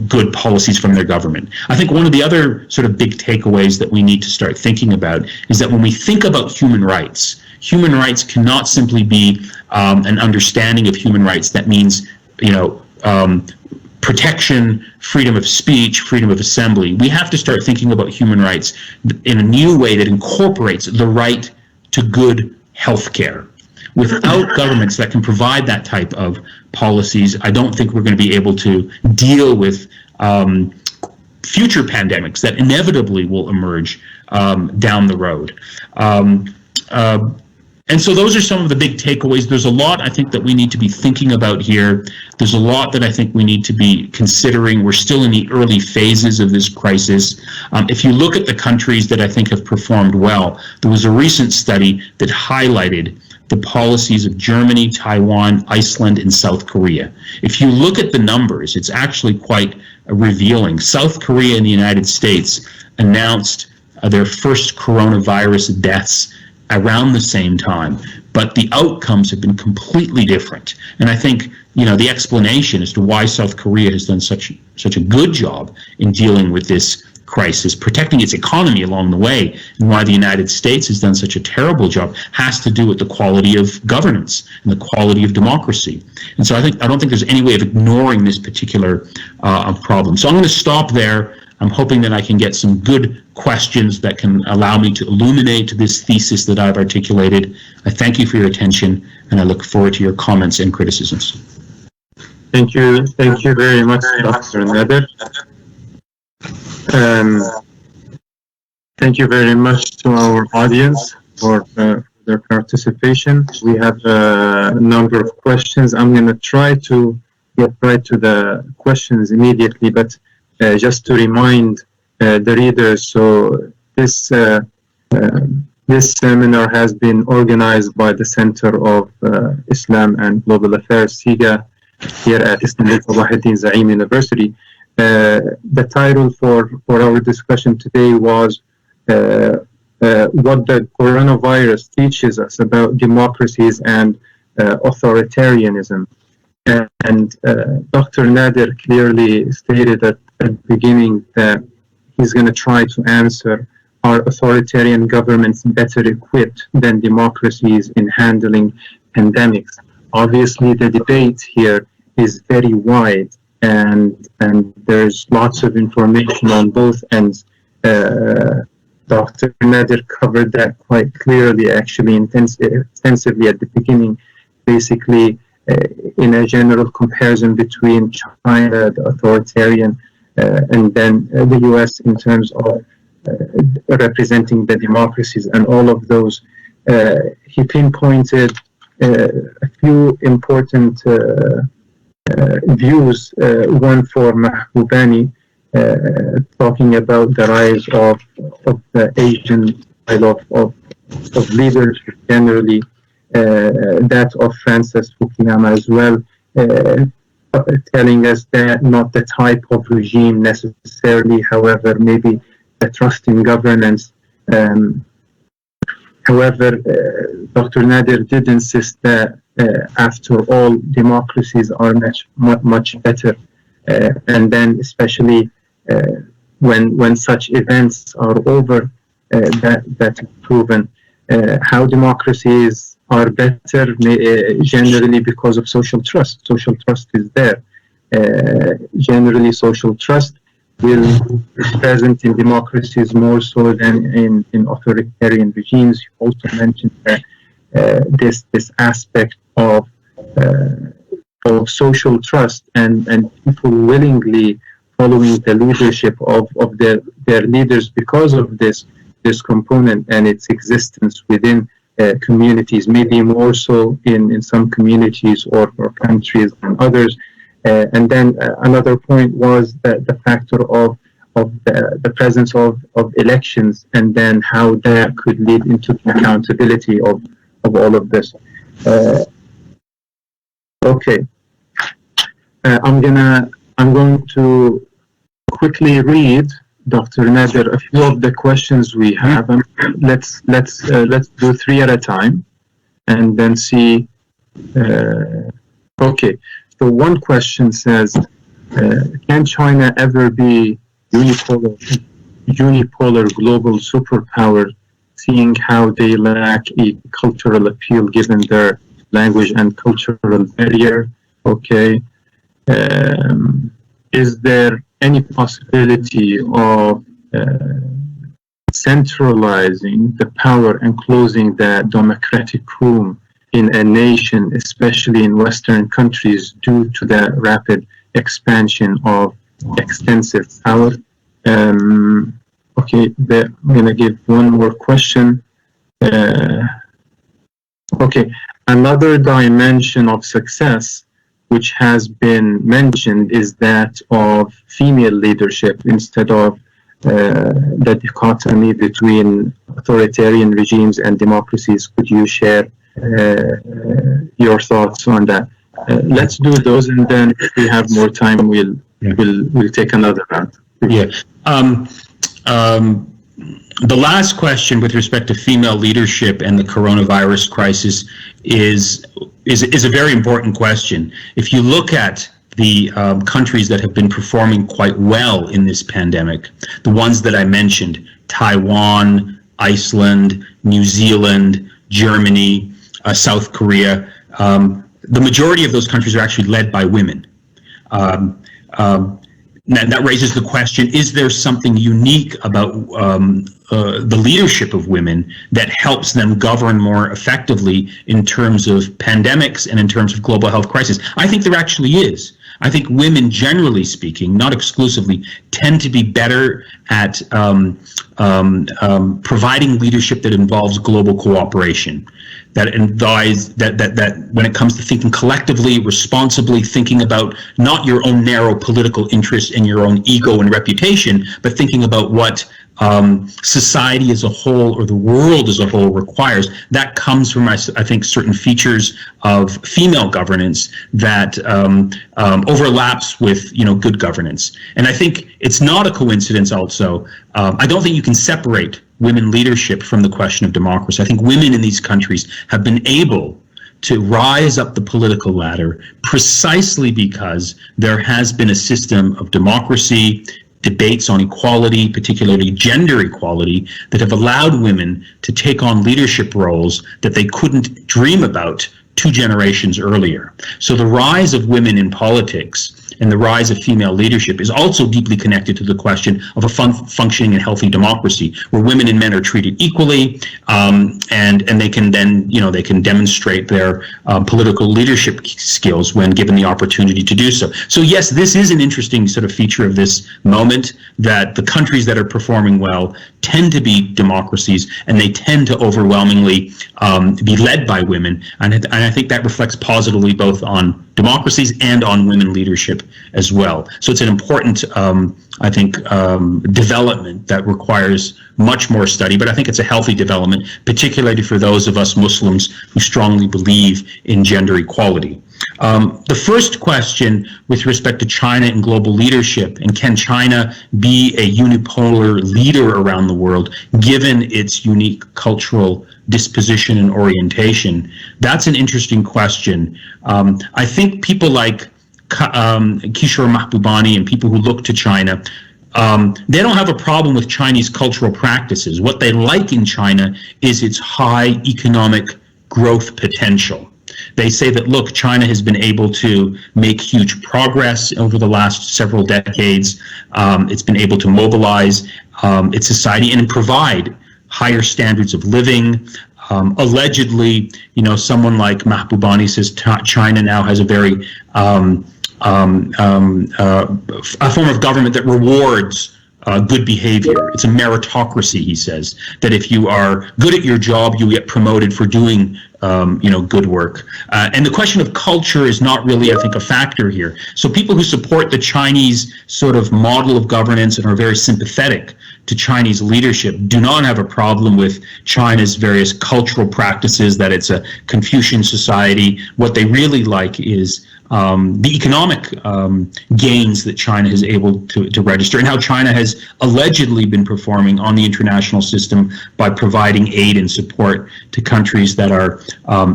good policies from their government. I think one of the other sort of big takeaways that we need to start thinking about is that when we think about human rights cannot simply be an understanding of human rights that means protection, freedom of speech, freedom of assembly. We have to start thinking about human rights in a new way that incorporates the right to good health care. Without governments that can provide that type of policies, I don't think we're going to be able to deal with future pandemics that inevitably will emerge down the road. And so those are some of the big takeaways. There's a lot, I think, that we need to be thinking about here. There's a lot that I think we need to be considering. We're still in the early phases of this crisis. If you look at the countries that I think have performed well, there was a recent study that highlighted the policies of Germany, Taiwan, Iceland, and South Korea. If you look at the numbers, it's actually quite revealing. South Korea and the United States announced their first coronavirus deaths around the same time, but the outcomes have been completely different. And I think, the explanation as to why South Korea has done such a good job in dealing with this crisis, protecting its economy along the way, and why the United States has done such a terrible job, has to do with the quality of governance and the quality of democracy. And so I don't think there's any way of ignoring this particular problem. So I'm going to stop there. I'm hoping that I can get some good questions that can allow me to illuminate this thesis that I've articulated. I thank you for your attention, and I look forward to your comments and criticisms. Thank you very much, Dr. Nader. Thank you very much to our audience for their participation. We have a number of questions. I'm going to try to get right to the questions immediately, but just to remind the readers, so this seminar has been organized by the Center of Islam and Global Affairs, SIGA, here at Islamic Wahidin Zaim University. The title for our discussion today was what the coronavirus teaches us about democracies and authoritarianism. And Dr. Nader clearly stated at the beginning that he's going to try to answer, are authoritarian governments better equipped than democracies in handling pandemics? Obviously, the debate here is very wide, and there's lots of information on both ends. Dr. Nader covered that quite clearly, actually, intensively at the beginning, basically in a general comparison between China, the authoritarian, and then the US in terms of representing the democracies and all of those. He pinpointed a few important views, one for Mahboubani, talking about the rise of the Asian style of leadership generally, that of Francis Fukuyama as well, telling us that not the type of regime necessarily, however, maybe the trust in governance. However, Dr. Nader did insist that after all, democracies are much better, and then especially when such events are over, that's proven. How democracies are better, generally because of social trust. Social trust is there. Generally, social trust is present in democracies more so than in authoritarian regimes. You also mentioned that this aspect of of social trust and people willingly following the leadership of their leaders because of this component and its existence within communities, maybe more so in some communities or countries than others. And then another point was the factor of the presence of elections, and then how that could lead into the accountability of all of this. Okay, I'm going to quickly read, Dr. Nader, a few of the questions we have. Let's do three at a time, and then see. Okay, so one question says, can China ever be unipolar global superpower, seeing how they lack a cultural appeal given their language and cultural barrier? Okay. Is there any possibility of centralizing the power and closing the democratic room in a nation, especially in Western countries, due to the rapid expansion of extensive power? Okay, I'm going to give one more question. Okay, another dimension of success which has been mentioned is that of female leadership instead of the dichotomy between authoritarian regimes and democracies. Could you share your thoughts on that? Let's do those, and then if we have more time, we'll take another round. Yeah. The last question with respect to female leadership and the coronavirus crisis is a very important question. If you look at the countries that have been performing quite well in this pandemic, the ones that I mentioned, Taiwan, Iceland, New Zealand, Germany, South Korea, the majority of those countries are actually led by women. That raises the question, is there something unique about the leadership of women that helps them govern more effectively in terms of pandemics and in terms of global health crisis? I think there actually is. I think women, generally speaking, not exclusively, tend to be better at providing leadership that involves global cooperation. That when it comes to thinking collectively, responsibly, thinking about not your own narrow political interests and your own ego and reputation, but thinking about what society as a whole or the world as a whole requires, that comes from, I think, certain features of female governance that overlaps with, good governance. And I think it's not a coincidence also. I don't think you can separate women leadership from the question of democracy. I think women in these countries have been able to rise up the political ladder precisely because there has been a system of democracy, debates on equality, particularly gender equality, that have allowed women to take on leadership roles that they couldn't dream about 2 generations earlier. So the rise of women in politics and the rise of female leadership is also deeply connected to the question of a functioning and healthy democracy, where women and men are treated equally, and they can then, they can demonstrate their political leadership skills when given the opportunity to do so. So yes, this is an interesting sort of feature of this moment, that the countries that are performing well tend to be democracies, and they tend to overwhelmingly be led by women, and I think that reflects positively both on democracies and on women leadership as well. So it's an important, I think, development that requires much more study, but I think it's a healthy development, particularly for those of us Muslims who strongly believe in gender equality. The first question with respect to China and global leadership, and can China be a unipolar leader around the world given its unique cultural disposition and orientation, that's an interesting question. I think people like Kishore Mahbubani and people who look to China, they don't have a problem with Chinese cultural practices. What they like in China is its high economic growth potential. They say that, look, China has been able to make huge progress over the last several decades. It's been able to mobilize its society and provide higher standards of living, Allegedly, someone like Mahbubani says China now has a very a form of government that rewards good behavior. It's a meritocracy, he says, that if you are good at your job, you get promoted for doing good work. And the question of culture is not really, I think, a factor here. So people who support the Chinese sort of model of governance and are very sympathetic to Chinese leadership do not have a problem with China's various cultural practices, that it's a Confucian society. What they really like is the economic gains that China is able to register, and how China has allegedly been performing on the international system by providing aid and support to countries that are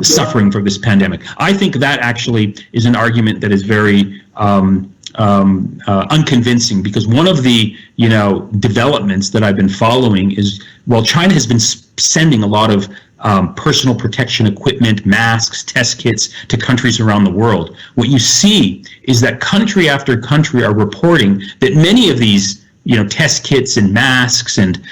suffering from this pandemic. I think that actually is an argument that is very unconvincing, because one of the developments that I've been following is, while China has been sending a lot of personal protection equipment, masks, test kits to countries around the world, what you see is that country after country are reporting that many of these test kits and masks and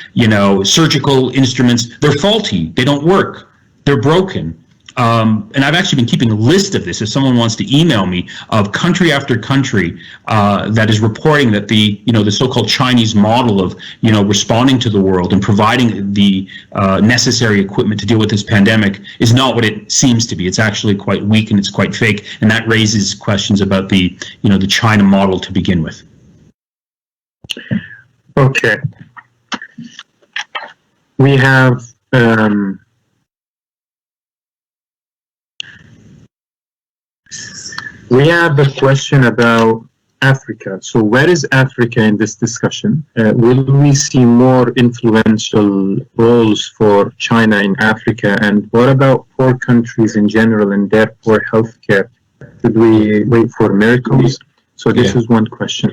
surgical instruments, they're faulty, they don't work, they're broken. And I've actually been keeping a list of this, if someone wants to email me, of country after country that is reporting that the so-called Chinese model of responding to the world and providing the necessary equipment to deal with this pandemic is not what it seems to be. It's actually quite weak and it's quite fake, and that raises questions about the the China model to begin with. Okay, we have. We have a question about Africa. So where is Africa in this discussion? Will we see more influential roles for China in Africa? And what about poor countries in general and their poor healthcare? Should we wait for miracles? So this is one question.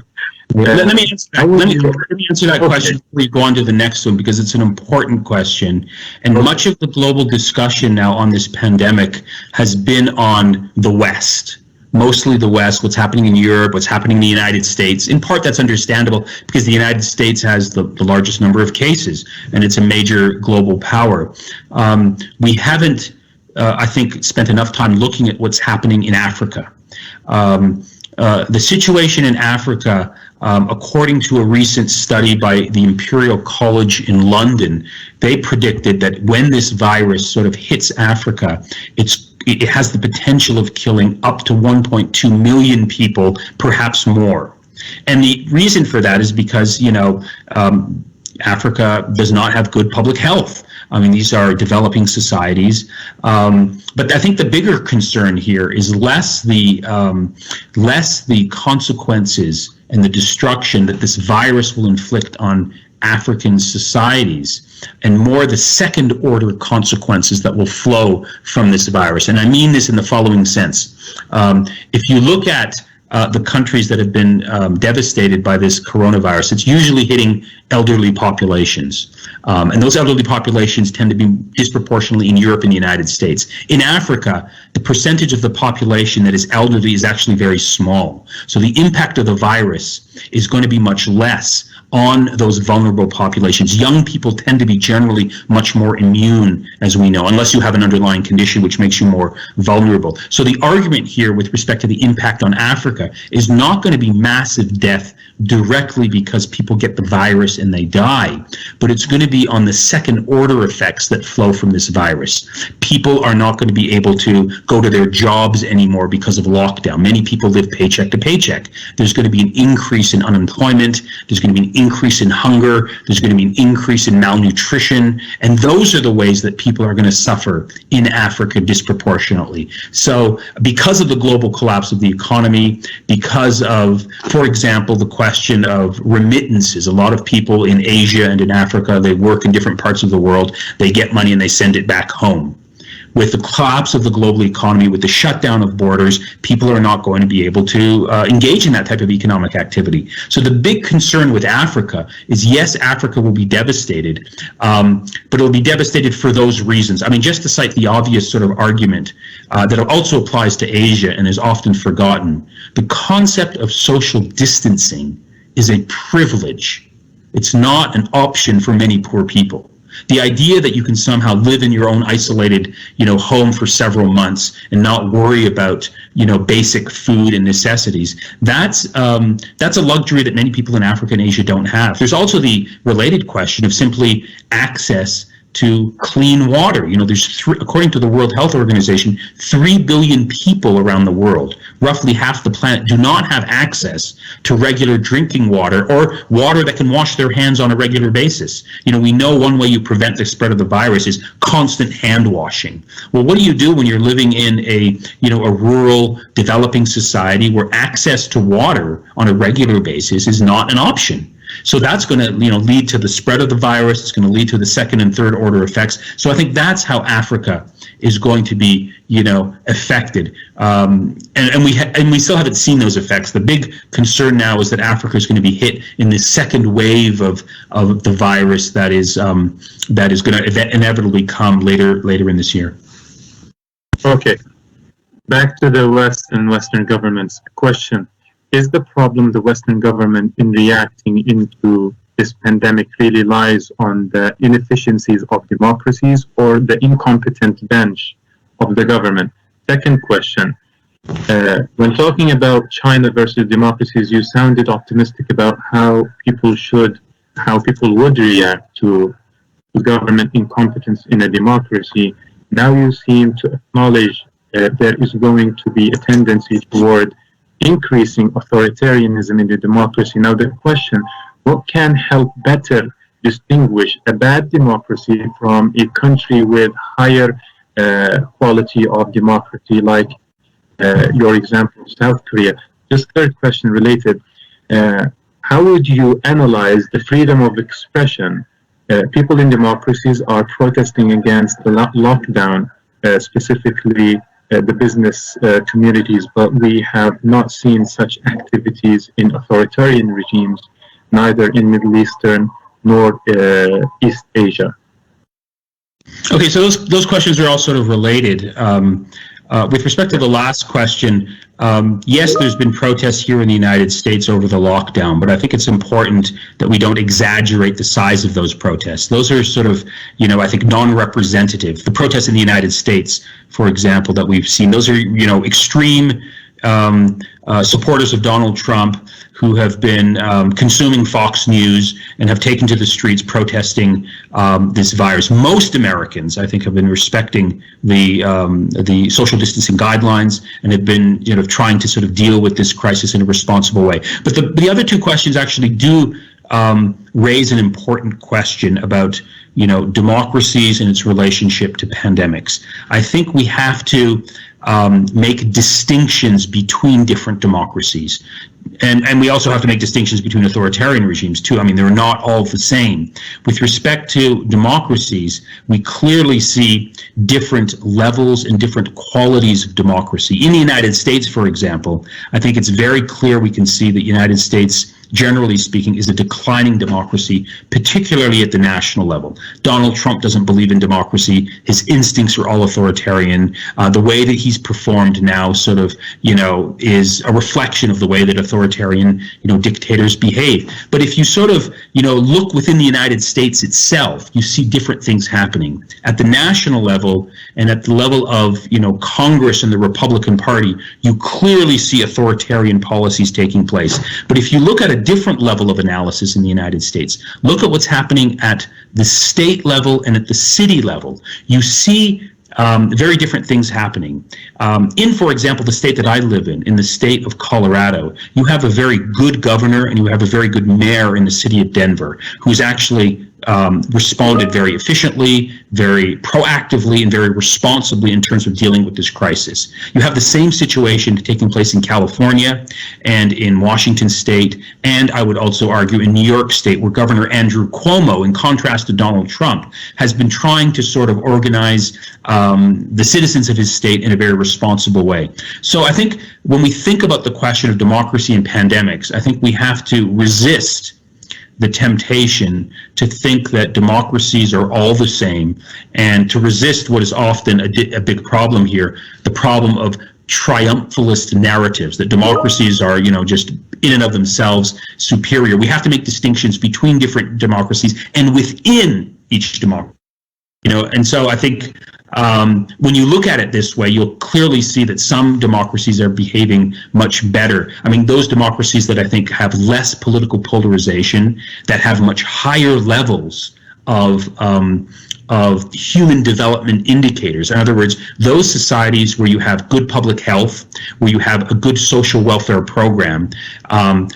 Let me answer that question before you go on to the next one, because it's an important question. And much of the global discussion now on this pandemic has been on the West. Mostly the West, what's happening in Europe, what's happening in the United States. In part, that's understandable, because the United States has the largest number of cases, and it's a major global power. We haven't, I think, spent enough time looking at what's happening in Africa. The situation in Africa, according to a recent study by the Imperial College in London, they predicted that when this virus sort of hits Africa, it has the potential of killing up to 1.2 million people, perhaps more. And the reason for that is because, Africa does not have good public health. I mean, these are developing societies. But I think the bigger concern here is less the consequences and the destruction that this virus will inflict on African societies, and more the second order consequences that will flow from this virus. And I mean this in the following sense. If you look at the countries that have been devastated by this coronavirus, it's usually hitting elderly populations. And those elderly populations tend to be disproportionately in Europe and the United States. In Africa, the percentage of the population that is elderly is actually very small. So the impact of the virus is going to be much less on those vulnerable populations. Young people tend to be generally much more immune, as we know, unless you have an underlying condition which makes you more vulnerable. So the argument here with respect to the impact on Africa is not going to be massive death directly because people get the virus and they die, but it's going to be on the second order effects that flow from this virus. People are not going to be able to go to their jobs anymore because of lockdown. Many people live paycheck to paycheck. There's going to be an increase in unemployment. There's going to be an increase in hunger. There's going to be an increase in malnutrition. And those are the ways that people are going to suffer in Africa disproportionately. So because of the global collapse of the economy, because of, for example, the question of remittances, a lot of people in Asia and in Africa, they work in different parts of the world, they get money and they send it back home. With the collapse of the global economy, with the shutdown of borders, people are not going to be able to engage in that type of economic activity. So the big concern with Africa is, yes, Africa will be devastated, but it will be devastated for those reasons. I mean, just to cite the obvious sort of argument that also applies to Asia and is often forgotten, the concept of social distancing is a privilege. It's not an option for many poor people. The idea that you can somehow live in your own isolated, home for several months and not worry about, basic food and necessities, that's a luxury that many people in Africa and Asia don't have. There's also the related question of simply access to clean water. There's according to the World Health Organization, 3 billion people around the world, roughly half the planet, do not have access to regular drinking water or water that can wash their hands on a regular basis. We know one way you prevent the spread of the virus is constant hand washing. Well, what do you do when you're living in a rural developing society where access to water on a regular basis is not an option? So that's going to, lead to the spread of the virus. It's going to lead to the second and third order effects. So I think that's how Africa is going to be, affected. And we still haven't seen those effects. The big concern now is that Africa is going to be hit in this second wave of the virus that is going to inevitably come later in this year. Okay, back to the West and Western governments. Question. Is the problem the Western government in reacting into this pandemic really lies on the inefficiencies of democracies or the incompetent bench of the government? Second question, when talking about China versus democracies, you sounded optimistic about how people would react to government incompetence in a democracy. Now you seem to acknowledge there is going to be a tendency toward increasing authoritarianism in the democracy. Now the question, what can help better distinguish a bad democracy from a country with higher quality of democracy, like your example, South Korea? Just third question related, how would you analyze the freedom of expression? People in democracies are protesting against the lockdown, specifically the business communities, but we have not seen such activities in authoritarian regimes, neither in Middle Eastern nor East Asia. Okay, so those questions are all sort of related. With respect to the last question, yes, there's been protests here in the United States over the lockdown, but I think it's important that we don't exaggerate the size of those protests. Those are sort of, I think non-representative. The protests in the United States, for example, that we've seen, those are, extreme supporters of Donald Trump who have been consuming Fox News and have taken to the streets protesting this virus. Most Americans, I think, have been respecting the social distancing guidelines and have been, trying to sort of deal with this crisis in a responsible way. But the other two questions actually do raise an important question about, democracies and its relationship to pandemics. I think we have to make distinctions between different democracies. And we also have to make distinctions between authoritarian regimes too. I mean, they're not all the same. With respect to democracies, we clearly see different levels and different qualities of democracy. In the United States, for example, I think it's very clear we can see that the United States, generally speaking, is a declining democracy, particularly at the national level. Donald Trump doesn't believe in democracy. His instincts are all authoritarian. The way that he's performed now sort of, is a reflection of the way that authoritarian, dictators behave. But if you sort of, look within the United States itself, you see different things happening. At the national level and at the level of, Congress and the Republican Party, you clearly see authoritarian policies taking place. But if you look at a different level of analysis in the United States, look at what's happening at the state level and at the city level, you see very different things happening. In, for example, the state that I live in the state of Colorado, you have a very good governor and you have a very good mayor in the city of Denver, who's actually responded very efficiently, very proactively, and very responsibly in terms of dealing with this crisis. You have the same situation taking place in California and in Washington State, and I would also argue in New York State, where Governor Andrew Cuomo, in contrast to Donald Trump, has been trying to sort of organize the citizens of his state in a very responsible way. So I think when we think about the question of democracy and pandemics, I think we have to resist the temptation to think that democracies are all the same, and to resist what is often a big problem here, the problem of triumphalist narratives, that democracies are, just in and of themselves superior. We have to make distinctions between different democracies and within each democracy. And so I think when you look at it this way, you'll clearly see that some democracies are behaving much better. I mean, those democracies that I think have less political polarization, that have much higher levels of human development indicators. In other words, those societies where you have good public health, where you have a good social welfare program,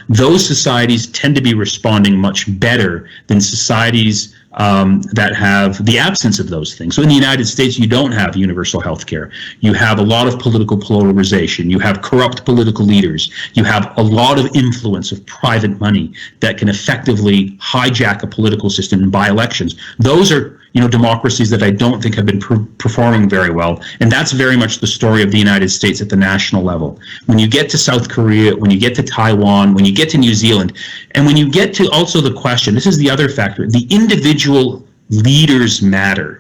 those societies tend to be responding much better than societies that have the absence of those things. So in the United States, you don't have universal health care. You have a lot of political polarization. You have corrupt political leaders. You have a lot of influence of private money that can effectively hijack a political system and buy elections. Those are democracies that I don't think have been performing very well. And that's very much the story of the United States at the national level. When you get to South Korea, when you get to Taiwan, when you get to New Zealand, and when you get to also the question, this is the other factor, the individual leaders matter.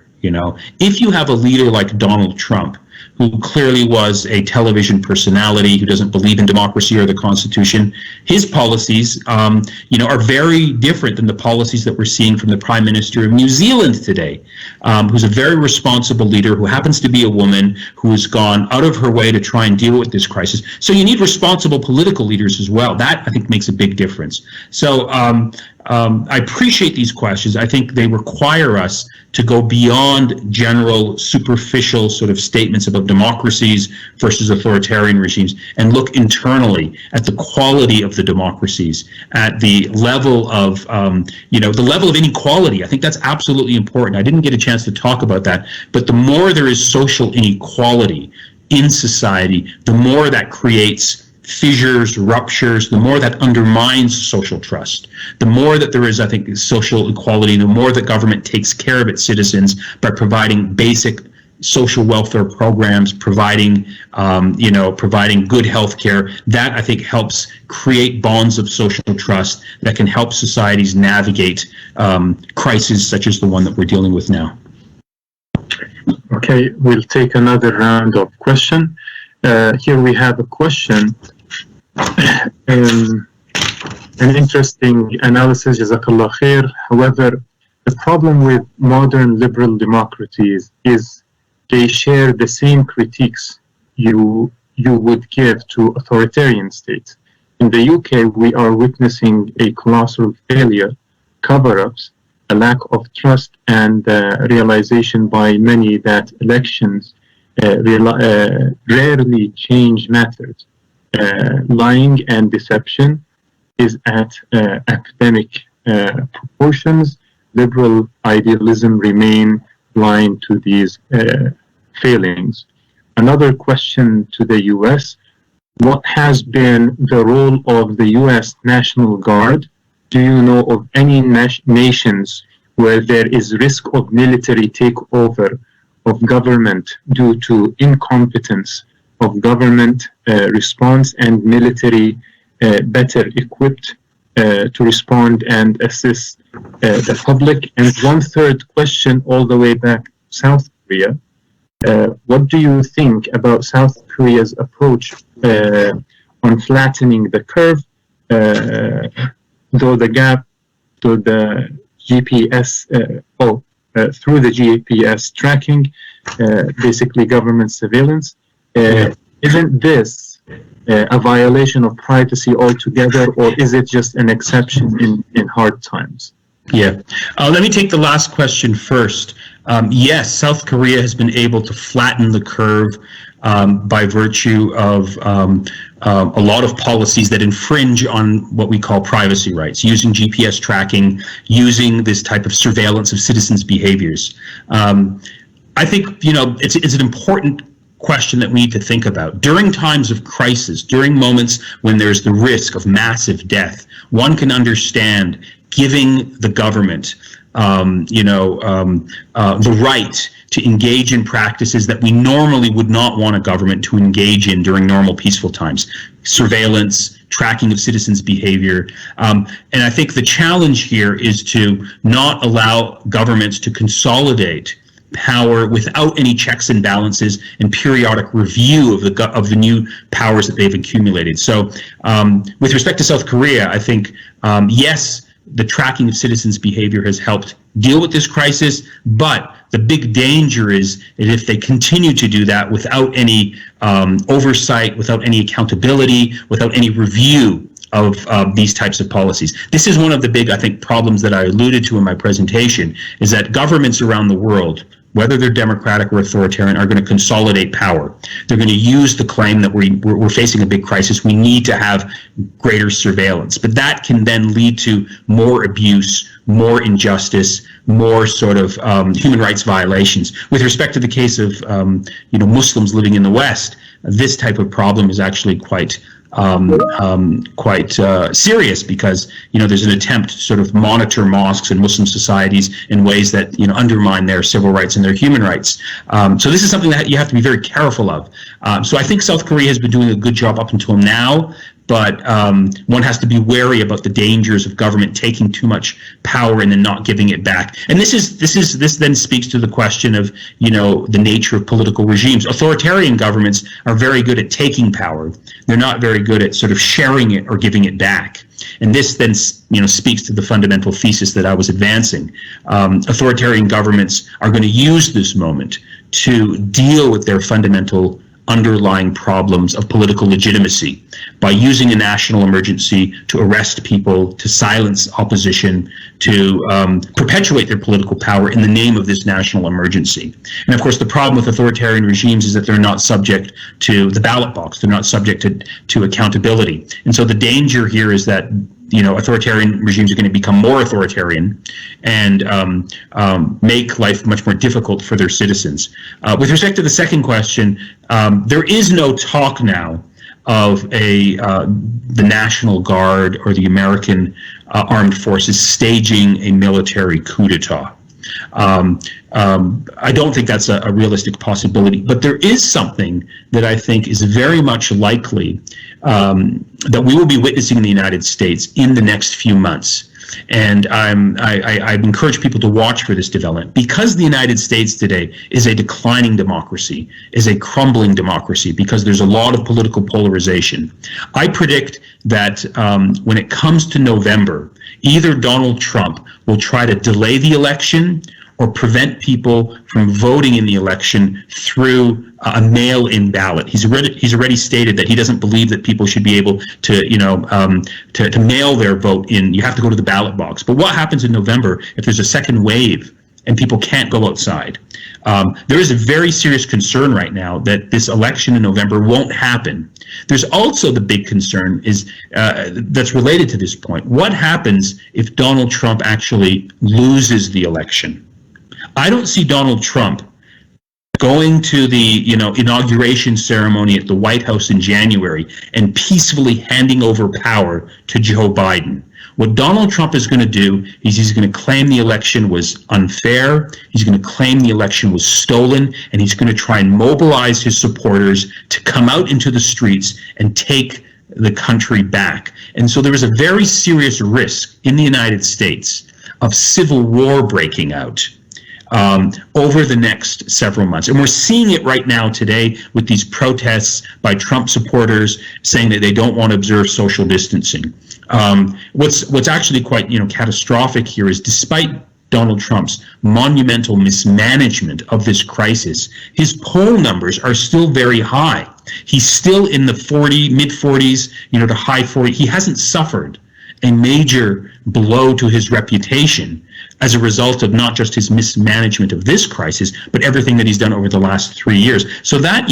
If you have a leader like Donald Trump, who clearly was a television personality, who doesn't believe in democracy or the Constitution, his policies, are very different than the policies that we're seeing from the Prime Minister of New Zealand today, who's a very responsible leader, who happens to be a woman, who has gone out of her way to try and deal with this crisis. So you need responsible political leaders as well. That, I think, makes a big difference. So I appreciate these questions. I think they require us to go beyond general, superficial sort of statements about democracies versus authoritarian regimes and look internally at the quality of the democracies, at the level of, the level of inequality. I think that's absolutely important. I didn't get a chance to talk about that, but the more there is social inequality in society, the more that creates fissures, ruptures, the more that undermines social trust. The more that there is, I think, social equality, the more that government takes care of its citizens by providing basic social welfare programs, providing good health care. That, I think, helps create bonds of social trust that can help societies navigate crises such as the one that we're dealing with now. Okay, we'll take another round of questions. Here we have a question. An interesting analysis, Jazakallah khair. However, the problem with modern liberal democracies is they share the same critiques you would give to authoritarian states. In the UK, we are witnessing a colossal failure, cover-ups, a lack of trust, and realization by many that elections rarely change methods. Lying and deception is at academic proportions. Liberal idealism remain blind to these failings. Another question to the U.S. What has been the role of the U.S. National Guard? Do you know of any nations where there is risk of military takeover of government due to incompetence of government response and military better equipped to respond and assist the public? And one third question, all the way back, South Korea. What do you think about South Korea's approach on flattening the curve, though the gap to the GPS, through the GPS tracking, basically government surveillance? Isn't this a violation of privacy altogether, or is it just an exception in hard times? Yeah. Let me take the last question first. Yes, South Korea has been able to flatten the curve by virtue of a lot of policies that infringe on what we call privacy rights, using GPS tracking, using this type of surveillance of citizens' behaviors. I think, it's an important question that we need to think about. During times of crisis, during moments when there's the risk of massive death, one can understand giving the government the right to engage in practices that we normally would not want a government to engage in during normal peaceful times. Surveillance, tracking of citizens' behavior. And I think the challenge here is to not allow governments to consolidate power without any checks and balances and periodic review of the new powers that they've accumulated. So with respect to South Korea, I think, yes, the tracking of citizens' behavior has helped deal with this crisis, but the big danger is that if they continue to do that without any oversight, without any accountability, without any review of these types of policies. This is one of the big, I think, problems that I alluded to in my presentation, is that governments around the world, whether they're democratic or authoritarian, are going to consolidate power. They're going to use the claim that we're facing a big crisis. We need to have greater surveillance. But that can then lead to more abuse, more injustice, more sort of human rights violations. With respect to the case of Muslims living in the West, this type of problem is actually quite serious, because there's an attempt to sort of monitor mosques and Muslim societies in ways that undermine their civil rights and their human rights. So this is something that you have to be very careful of. So I think South Korea has been doing a good job up until now, but one has to be wary about the dangers of government taking too much power and then not giving it back. And this then speaks to the question of the nature of political regimes. Authoritarian governments are very good at taking power. They're not very good at sort of sharing it or giving it back. And this then speaks to the fundamental thesis that I was advancing. Authoritarian governments are going to use this moment to deal with their fundamental underlying problems of political legitimacy by using a national emergency to arrest people, to silence opposition, to perpetuate their political power in the name of this national emergency. And of course, the problem with authoritarian regimes is that they're not subject to the ballot box. They're not subject to accountability. And so the danger here is that authoritarian regimes are going to become more authoritarian and make life much more difficult for their citizens. With respect to the second question, there is no talk now of the National Guard or the American armed forces staging a military coup d'etat. I don't think that's a realistic possibility, but there is something that I think is very much likely that we will be witnessing in the United States in the next few months. And I encourage people to watch for this development, because the United States today is a declining democracy, is a crumbling democracy, because there's a lot of political polarization. I predict that when it comes to November, either Donald Trump will try to delay the election or prevent people from voting in the election through a mail-in ballot. He's already stated that he doesn't believe that people should be able to mail their vote in. You have to go to the ballot box. But what happens in November if there's a second wave and people can't go outside? There is a very serious concern right now that this election in November won't happen. There's also the big concern that's related to this point. What happens if Donald Trump actually loses the election? I don't see Donald Trump going to the inauguration ceremony at the White House in January and peacefully handing over power to Joe Biden. What Donald Trump is going to do is he's going to claim the election was unfair, he's going to claim the election was stolen, and he's going to try and mobilize his supporters to come out into the streets and take the country back. And so there is a very serious risk in the United States of civil war breaking out over the next several months. And we're seeing it right now today with these protests by Trump supporters saying that they don't want to observe social distancing. What's actually quite catastrophic here is, despite Donald Trump's monumental mismanagement of this crisis, his poll numbers are still very high. He's still in the mid 40s, to high 40s. He hasn't suffered a major blow to his reputation as a result of not just his mismanagement of this crisis, but everything that he's done over the last 3 years. So that,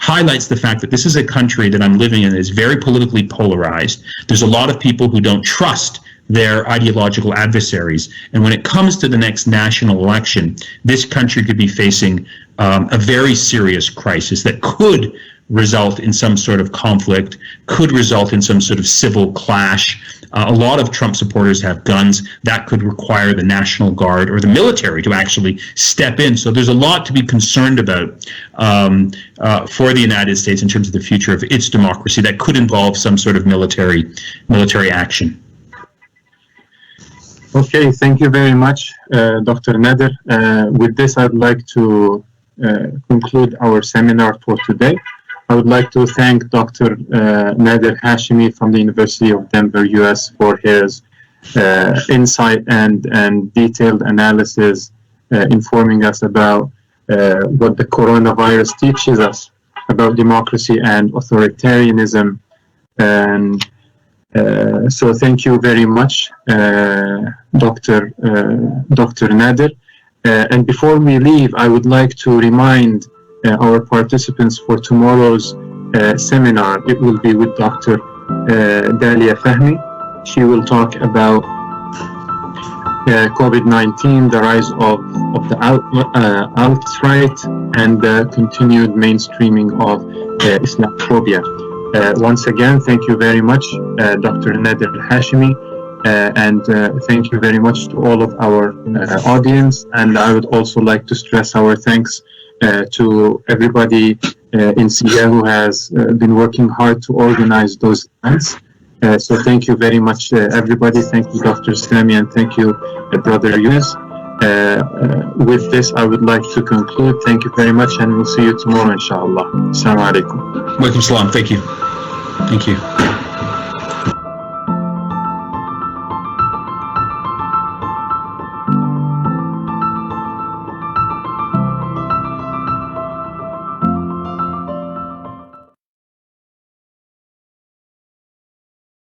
highlights the fact that this is a country that I'm living in that is very politically polarized. There's a lot of people who don't trust their ideological adversaries. And when it comes to the next national election, this country could be facing a very serious crisis that could result in some sort of conflict, could result in some sort of civil clash. A lot of Trump supporters have guns. That could require the National Guard or the military to actually step in. So there's a lot to be concerned about for the United States in terms of the future of its democracy that could involve some sort of military action. Okay, thank you very much, Dr. Nader. With this, I'd like to conclude our seminar for today. I would like to thank Dr. Nader Hashemi from the University of Denver, US, for his insight and detailed analysis, informing us about what the coronavirus teaches us about democracy and authoritarianism. And so thank you very much, Dr. Nader. And before we leave, I would like to remind our participants for tomorrow's seminar. It will be with Dr. Dalia Fahmy. She will talk about COVID-19, the rise of the alt-right, and the continued mainstreaming of Islamophobia. Once again, thank you very much, Dr. Nader Hashemi, and thank you very much to all of our audience. And I would also like to stress our thanks to everybody in Syria who has been working hard to organize those events. So thank you very much, everybody. Thank you, Dr. Sami, and thank you, Brother Yunus. With this, I would like to conclude. Thank you very much, and we'll see you tomorrow, inshallah. Assalamu alaikum. Walaikum salam. Thank you. Thank you.